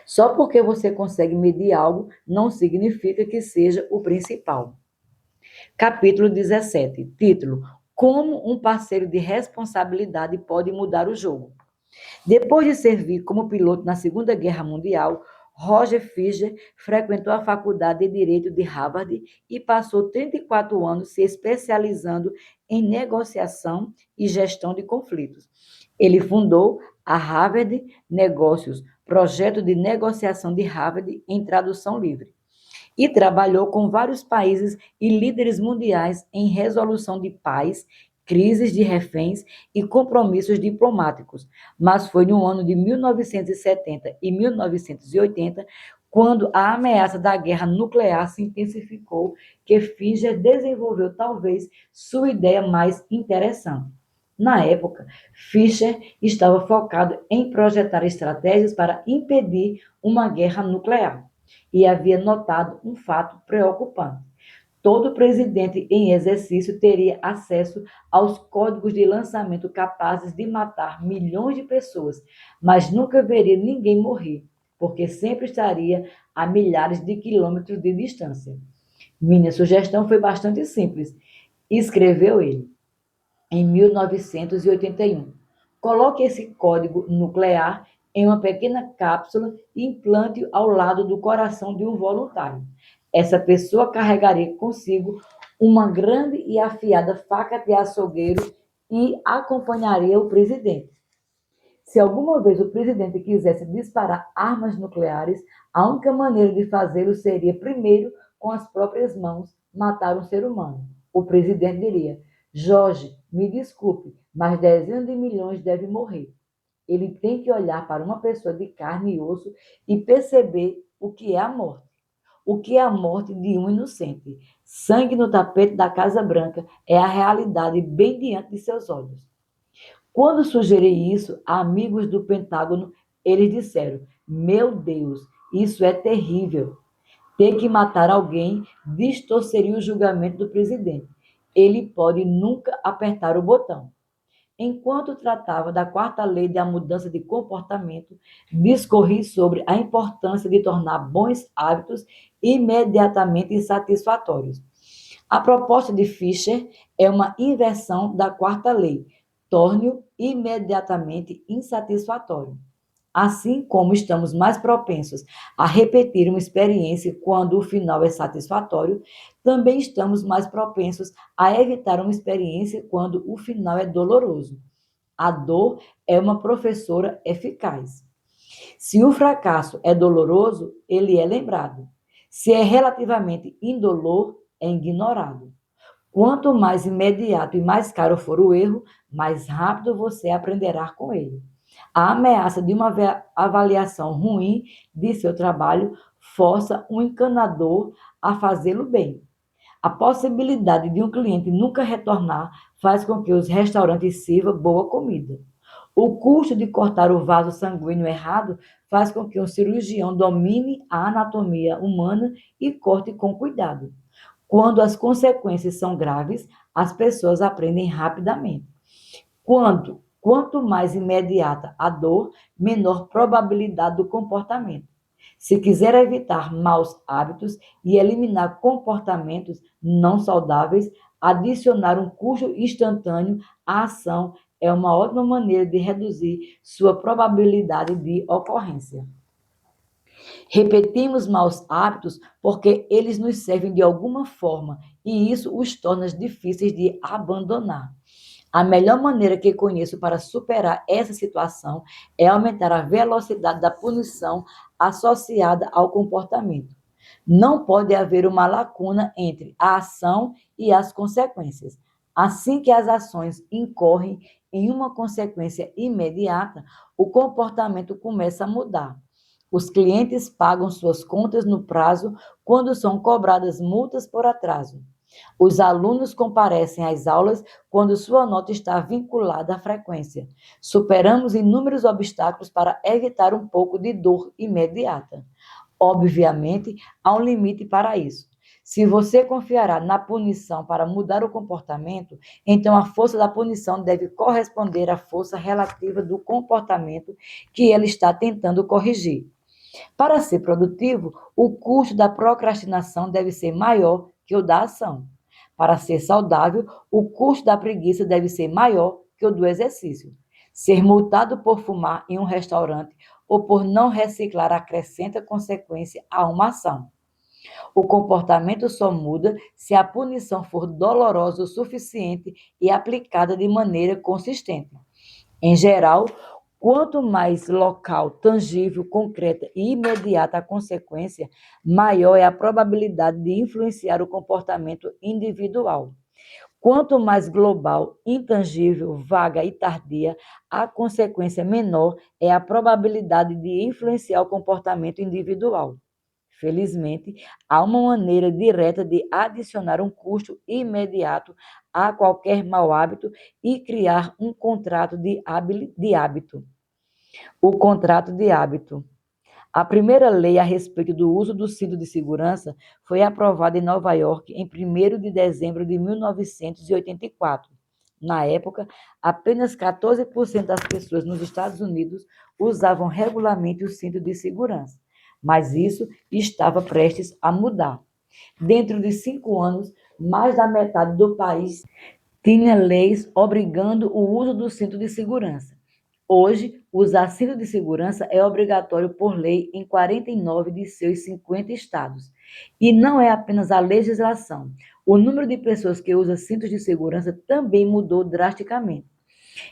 Só porque você consegue medir algo, não significa que seja o principal. Capítulo 17, título: Como um parceiro de responsabilidade pode mudar o jogo. Depois de servir como piloto na Segunda Guerra Mundial, Roger Fisher frequentou a Faculdade de Direito de Harvard e passou 34 anos se especializando em negociação e gestão de conflitos. Ele fundou a Harvard Negócios, projeto de negociação de Harvard em tradução livre, e trabalhou com vários países e líderes mundiais em resolução de paz, crises de reféns e compromissos diplomáticos. Mas foi no ano de 1970 e 1980, quando a ameaça da guerra nuclear se intensificou, que Fischer desenvolveu talvez sua ideia mais interessante. Na época, Fischer estava focado em projetar estratégias para impedir uma guerra nuclear e havia notado um fato preocupante. Todo presidente em exercício teria acesso aos códigos de lançamento capazes de matar milhões de pessoas, mas nunca veria ninguém morrer, porque sempre estaria a milhares de quilômetros de distância. Minha sugestão foi bastante simples, escreveu ele em 1981. Coloque esse código nuclear em uma pequena cápsula e implante-o ao lado do coração de um voluntário. Essa pessoa carregaria consigo uma grande e afiada faca de açougueiro e acompanharia o presidente. Se alguma vez o presidente quisesse disparar armas nucleares, a única maneira de fazê-lo seria, primeiro, com as próprias mãos, matar um ser humano. O presidente diria: Jorge, me desculpe, mas dezenas de milhões devem morrer. Ele tem que olhar para uma pessoa de carne e osso e perceber o que é a morte. O que é a morte de um inocente? Sangue no tapete da Casa Branca é a realidade bem diante de seus olhos. Quando sugeri isso a amigos do Pentágono, eles disseram: Meu Deus, isso é terrível. Ter que matar alguém distorceria o julgamento do presidente. Ele pode nunca apertar o botão. Enquanto tratava da quarta lei da mudança de comportamento, discorri sobre a importância de tornar bons hábitos imediatamente insatisfatórios. A proposta de Fischer é uma inversão da quarta lei: torne-o imediatamente insatisfatório. Assim como estamos mais propensos a repetir uma experiência quando o final é satisfatório, também estamos mais propensos a evitar uma experiência quando o final é doloroso. A dor é uma professora eficaz. Se o fracasso é doloroso, ele é lembrado. Se é relativamente indolor, é ignorado. Quanto mais imediato e mais caro for o erro, mais rápido você aprenderá com ele. A ameaça de uma avaliação ruim de seu trabalho força um encanador a fazê-lo bem. A possibilidade de um cliente nunca retornar faz com que os restaurantes sirvam boa comida. O custo de cortar o vaso sanguíneo errado faz com que um cirurgião domine a anatomia humana e corte com cuidado. Quando as consequências são graves, as pessoas aprendem rapidamente. Quanto mais imediata a dor, menor probabilidade do comportamento. Se quiser evitar maus hábitos e eliminar comportamentos não saudáveis, adicionar um custo instantâneo à ação é uma ótima maneira de reduzir sua probabilidade de ocorrência. Repetimos maus hábitos porque eles nos servem de alguma forma e isso os torna difíceis de abandonar. A melhor maneira que conheço para superar essa situação é aumentar a velocidade da punição associada ao comportamento. Não pode haver uma lacuna entre a ação e as consequências. Assim que as ações incorrem em uma consequência imediata, o comportamento começa a mudar. Os clientes pagam suas contas no prazo quando são cobradas multas por atraso. Os alunos comparecem às aulas quando sua nota está vinculada à frequência. Superamos inúmeros obstáculos para evitar um pouco de dor imediata. Obviamente, há um limite para isso. Se você confiará na punição para mudar o comportamento, então a força da punição deve corresponder à força relativa do comportamento que ela está tentando corrigir. Para ser produtivo, o custo da procrastinação deve ser maior que o da ação. Para ser saudável, o custo da preguiça deve ser maior que o do exercício. Ser multado por fumar em um restaurante ou por não reciclar acrescenta consequência a uma ação. O comportamento só muda se a punição for dolorosa o suficiente e aplicada de maneira consistente. Em geral, quanto mais local, tangível, concreta e imediata a consequência, maior é a probabilidade de influenciar o comportamento individual. Quanto mais global, intangível, vaga e tardia, a consequência menor é a probabilidade de influenciar o comportamento individual. Felizmente, há uma maneira direta de adicionar um custo imediato a qualquer mau hábito e criar um contrato de hábito. O contrato de hábito. A primeira lei a respeito do uso do cinto de segurança foi aprovada em Nova York em 1º de dezembro de 1984. Na época, apenas 14% das pessoas nos Estados Unidos usavam regularmente o cinto de segurança, mas isso estava prestes a mudar. Dentro de 5 anos, mais da metade do país tinha leis obrigando o uso do cinto de segurança. Hoje, usar cinto de segurança é obrigatório por lei em 49 de seus 50 estados. E não é apenas a legislação. O número de pessoas que usam cintos de segurança também mudou drasticamente.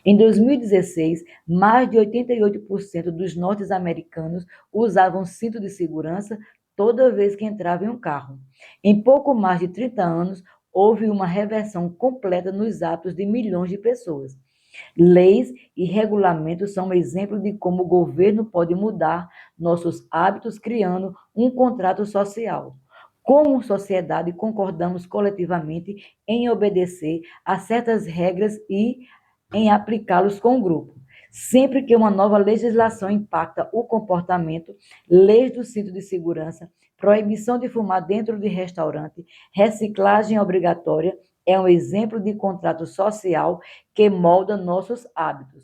Em 2016, mais de 88% dos norte-americanos usavam cinto de segurança toda vez que entravam em um carro. Em pouco mais de 30 anos, houve uma reversão completa nos hábitos de milhões de pessoas. Leis e regulamentos são um exemplo de como o governo pode mudar nossos hábitos, criando um contrato social. Como sociedade, concordamos coletivamente em obedecer a certas regras e em aplicá-los com o grupo. Sempre que uma nova legislação impacta o comportamento, leis do cinto de segurança, proibição de fumar dentro de restaurante, reciclagem obrigatória, é um exemplo de contrato social que molda nossos hábitos.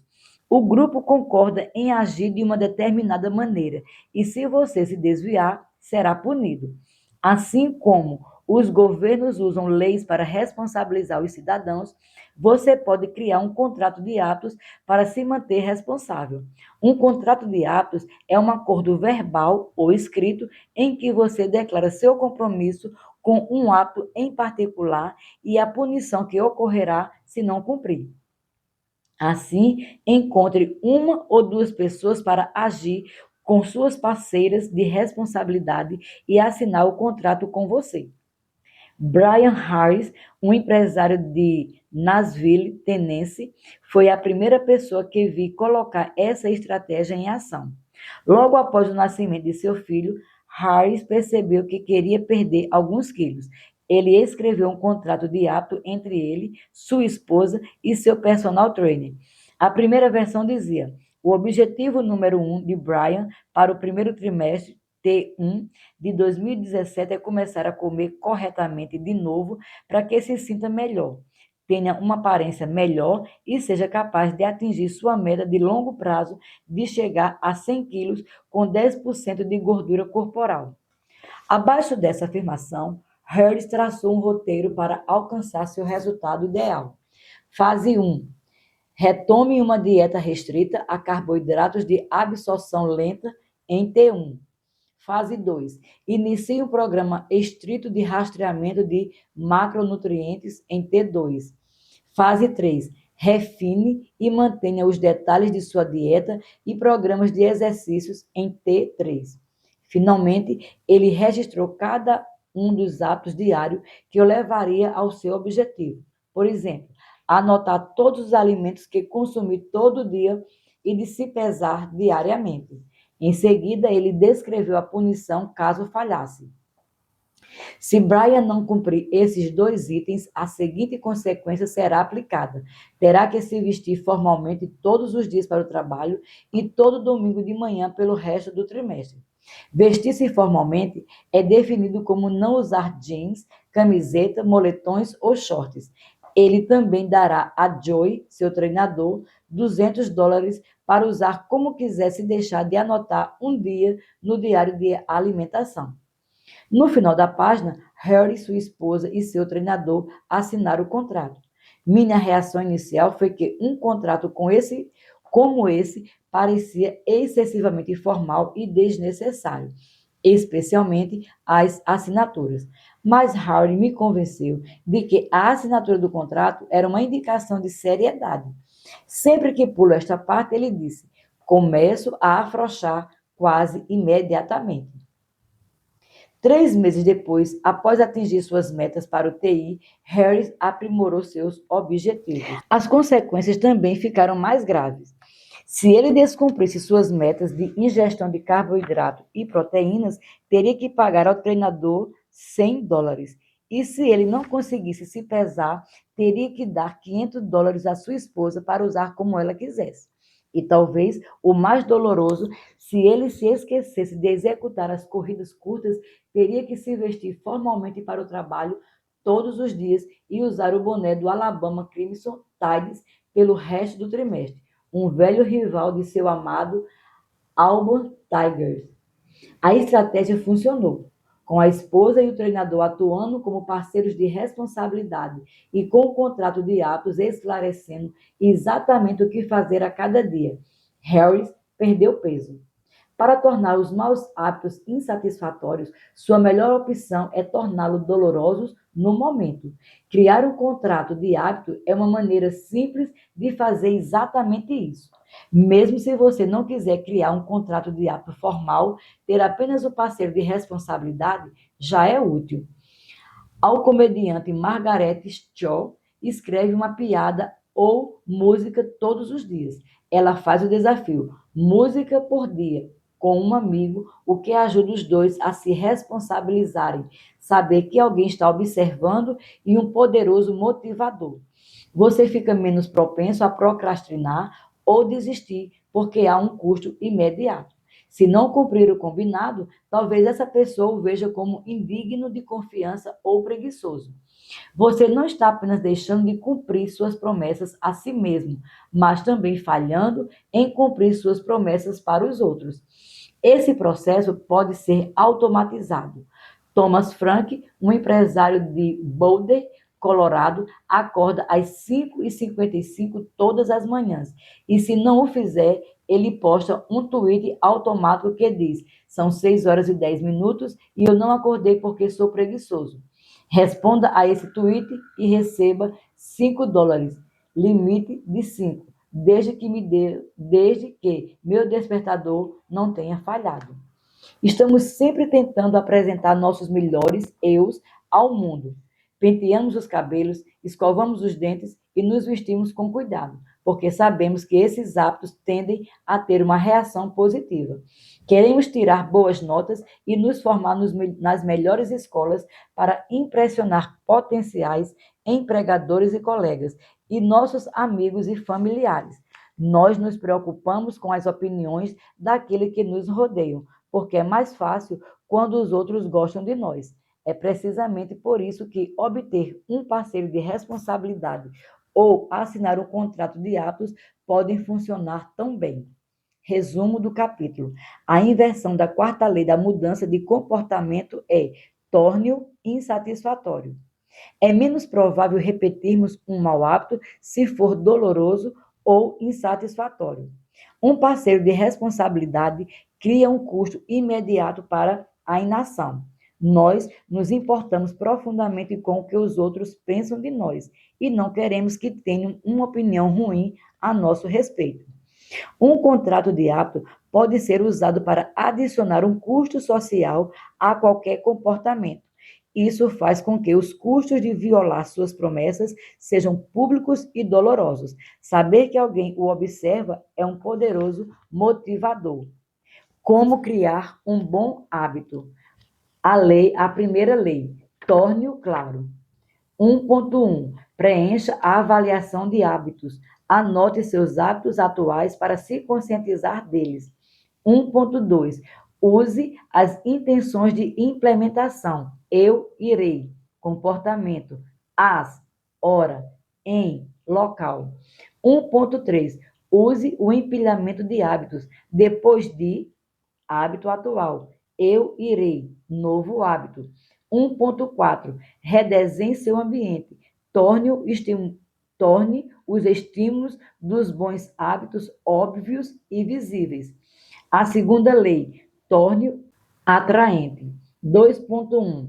O grupo concorda em agir de uma determinada maneira e, se você se desviar, será punido. Assim como os governos usam leis para responsabilizar os cidadãos, você pode criar um contrato de atos para se manter responsável. Um contrato de atos é um acordo verbal ou escrito em que você declara seu compromisso com um ato em particular e a punição que ocorrerá se não cumprir. Assim, encontre uma ou duas pessoas para agir com suas parceiras de responsabilidade e assinar o contrato com você. Brian Harris, um empresário de Nashville, Tennessee, foi a primeira pessoa que vi colocar essa estratégia em ação. Logo após o nascimento de seu filho, Harris percebeu que queria perder alguns quilos. Ele escreveu um contrato de hábito entre ele, sua esposa e seu personal trainer. A primeira versão dizia: o objetivo número 1 de Brian para o primeiro trimestre T1 de 2017 é começar a comer corretamente de novo para que se sinta melhor, tenha uma aparência melhor e seja capaz de atingir sua meta de longo prazo de chegar a 100 quilos com 10% de gordura corporal. Abaixo dessa afirmação, Harris traçou um roteiro para alcançar seu resultado ideal. Fase 1. Retome uma dieta restrita a carboidratos de absorção lenta em T1. Fase 2. Inicie um programa estrito de rastreamento de macronutrientes em T2. Fase 3. Refine e mantenha os detalhes de sua dieta e programas de exercícios em T3. Finalmente, ele registrou cada um dos hábitos diários que o levaria ao seu objetivo. Por exemplo, anotar todos os alimentos que consumir todo dia e de se pesar diariamente. Em seguida, ele descreveu a punição caso falhasse. Se Brian não cumprir esses 2 itens, a seguinte consequência será aplicada: terá que se vestir formalmente todos os dias para o trabalho e todo domingo de manhã pelo resto do trimestre. Vestir-se formalmente é definido como não usar jeans, camiseta, moletões ou shorts. Ele também dará a Joy, seu treinador, $200 para usar como quiser se deixar de anotar um dia no diário de alimentação. No final da página, Harry, sua esposa e seu treinador assinaram o contrato. Minha reação inicial foi que um contrato como esse parecia excessivamente formal e desnecessário, especialmente as assinaturas. Mas Harry me convenceu de que a assinatura do contrato era uma indicação de seriedade. Sempre que pulo esta parte, ele disse: começo a afrouxar quase imediatamente. 3 meses depois, após atingir suas metas para o TI, Harris aprimorou seus objetivos. As consequências também ficaram mais graves. Se ele descumprisse suas metas de ingestão de carboidrato e proteínas, teria que pagar ao treinador $100. E se ele não conseguisse se pesar, teria que dar $500 à sua esposa para usar como ela quisesse. E talvez o mais doloroso, se ele se esquecesse de executar as corridas curtas, teria que se vestir formalmente para o trabalho todos os dias e usar o boné do Alabama Crimson Tide pelo resto do trimestre, um velho rival de seu amado Auburn Tigers. A estratégia funcionou, com a esposa e o treinador atuando como parceiros de responsabilidade e com o contrato de atos esclarecendo exatamente o que fazer a cada dia. Harris perdeu peso. Para tornar os maus hábitos insatisfatórios, sua melhor opção é torná-los dolorosos no momento. Criar um contrato de hábito é uma maneira simples de fazer exatamente isso. Mesmo se você não quiser criar um contrato de hábito formal, ter apenas o parceiro de responsabilidade já é útil. Ao comediante Margaret Cho escreve uma piada ou música todos os dias. Ela faz o desafio, música por dia, com um amigo, o que ajuda os dois a se responsabilizarem, saber que alguém está observando e um poderoso motivador. Você fica menos propenso a procrastinar ou desistir, porque há um custo imediato. Se não cumprir o combinado, talvez essa pessoa o veja como indigno de confiança ou preguiçoso. Você não está apenas deixando de cumprir suas promessas a si mesmo, mas também falhando em cumprir suas promessas para os outros. Esse processo pode ser automatizado. Thomas Frank, um empresário de Boulder, Colorado, acorda às 5h55 todas as manhãs. E se não o fizer, ele posta um tweet automático que diz: são 6h10 e eu não acordei porque sou preguiçoso. Responda a esse tweet e receba $5, limite de 5, desde que meu despertador não tenha falhado. Estamos sempre tentando apresentar nossos melhores eus ao mundo. Penteamos os cabelos, escovamos os dentes e nos vestimos com cuidado, porque sabemos que esses hábitos tendem a ter uma reação positiva. Queremos tirar boas notas e nos formar nas melhores escolas para impressionar potenciais empregadores e colegas, e nossos amigos e familiares. Nós nos preocupamos com as opiniões daqueles que nos rodeiam, porque é mais fácil quando os outros gostam de nós. É precisamente por isso que obter um parceiro de responsabilidade ou assinar um contrato de hábitos podem funcionar tão bem. Resumo do capítulo. A inversão da quarta lei da mudança de comportamento é: torne-o insatisfatório. É menos provável repetirmos um mau hábito se for doloroso ou insatisfatório. Um parceiro de responsabilidade cria um custo imediato para a inação. Nós nos importamos profundamente com o que os outros pensam de nós e não queremos que tenham uma opinião ruim a nosso respeito. Um contrato de hábito pode ser usado para adicionar um custo social a qualquer comportamento. Isso faz com que os custos de violar suas promessas sejam públicos e dolorosos. Saber que alguém o observa é um poderoso motivador. Como criar um bom hábito? A primeira lei, torne-o claro. 1.1. Preencha a avaliação de hábitos. Anote seus hábitos atuais para se conscientizar deles. 1.2. Use as intenções de implementação. Eu irei. Comportamento. As. Hora. Em. Local. 1.3. Use o empilhamento de hábitos. Depois de hábito atual. Eu irei. Novo hábito. 1.4. Redesenhe seu ambiente. Torne-o Torne os estímulos dos bons hábitos óbvios e visíveis. A segunda lei, torne atraente. 2.1.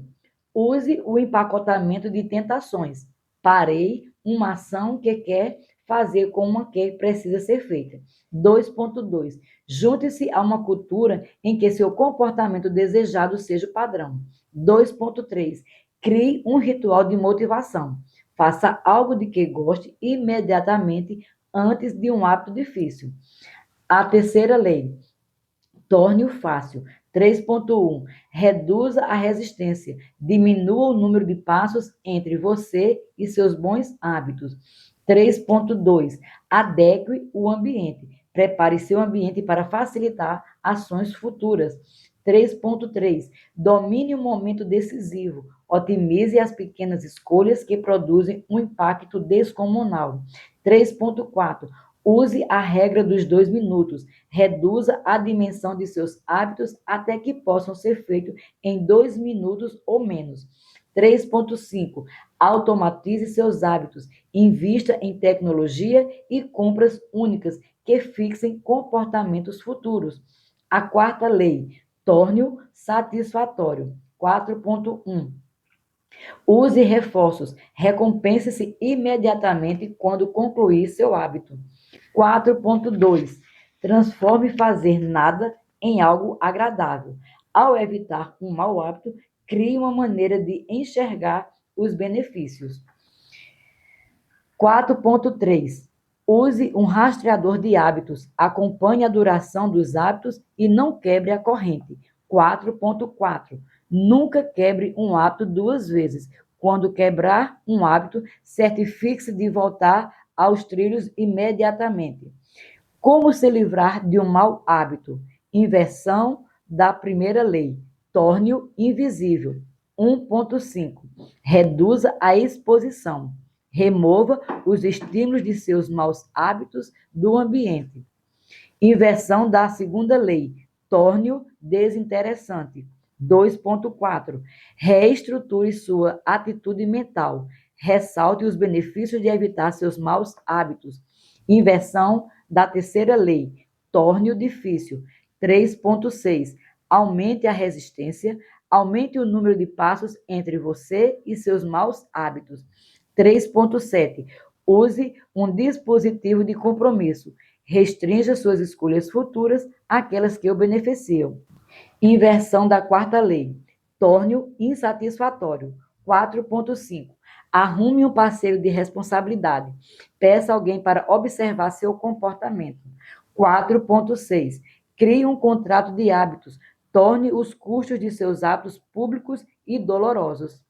Use o empacotamento de tentações. Parei uma ação que quer fazer com uma que precisa ser feita. 2.2. Junte-se a uma cultura em que seu comportamento desejado seja o padrão. 2.3. Crie um ritual de motivação. Faça algo de que goste imediatamente antes de um hábito difícil. A terceira lei, torne-o fácil. 3.1. Reduza a resistência. Diminua o número de passos entre você e seus bons hábitos. 3.2. Adeque o ambiente. Prepare seu ambiente para facilitar ações futuras. 3.3. Domine o momento decisivo. Otimize as pequenas escolhas que produzem um impacto descomunal. 3.4. Use a regra dos 2 minutos. Reduza a dimensão de seus hábitos até que possam ser feitos em 2 minutos ou menos. 3.5. Automatize seus hábitos. Invista em tecnologia e compras únicas que fixem comportamentos futuros. A quarta lei, torne-o satisfatório. 4.1. Use reforços. Recompense-se imediatamente quando concluir seu hábito. 4.2. Transforme fazer nada em algo agradável. Ao evitar um mau hábito, crie uma maneira de enxergar os benefícios. 4.3. Use um rastreador de hábitos. Acompanhe a duração dos hábitos e não quebre a corrente. 4.4. Nunca quebre um hábito 2 vezes. Quando quebrar um hábito, certifique-se de voltar aos trilhos imediatamente. Como se livrar de um mau hábito? Inversão da primeira lei. Torne-o invisível. 1.5. Reduza a exposição. Remova os estímulos de seus maus hábitos do ambiente. Inversão da segunda lei. Torne-o desinteressante. 2.4. Reestruture sua atitude mental. Ressalte os benefícios de evitar seus maus hábitos. Inversão da terceira lei. Torne-o difícil. 3.6. Aumente a resistência. Aumente o número de passos entre você e seus maus hábitos. 3.7. Use um dispositivo de compromisso. Restrinja suas escolhas futuras àquelas que o beneficiam. Inversão da quarta lei. Torne-o insatisfatório. 4.5. Arrume um parceiro de responsabilidade. Peça alguém para observar seu comportamento. 4.6. Crie um contrato de hábitos. Torne os custos de seus hábitos públicos e dolorosos.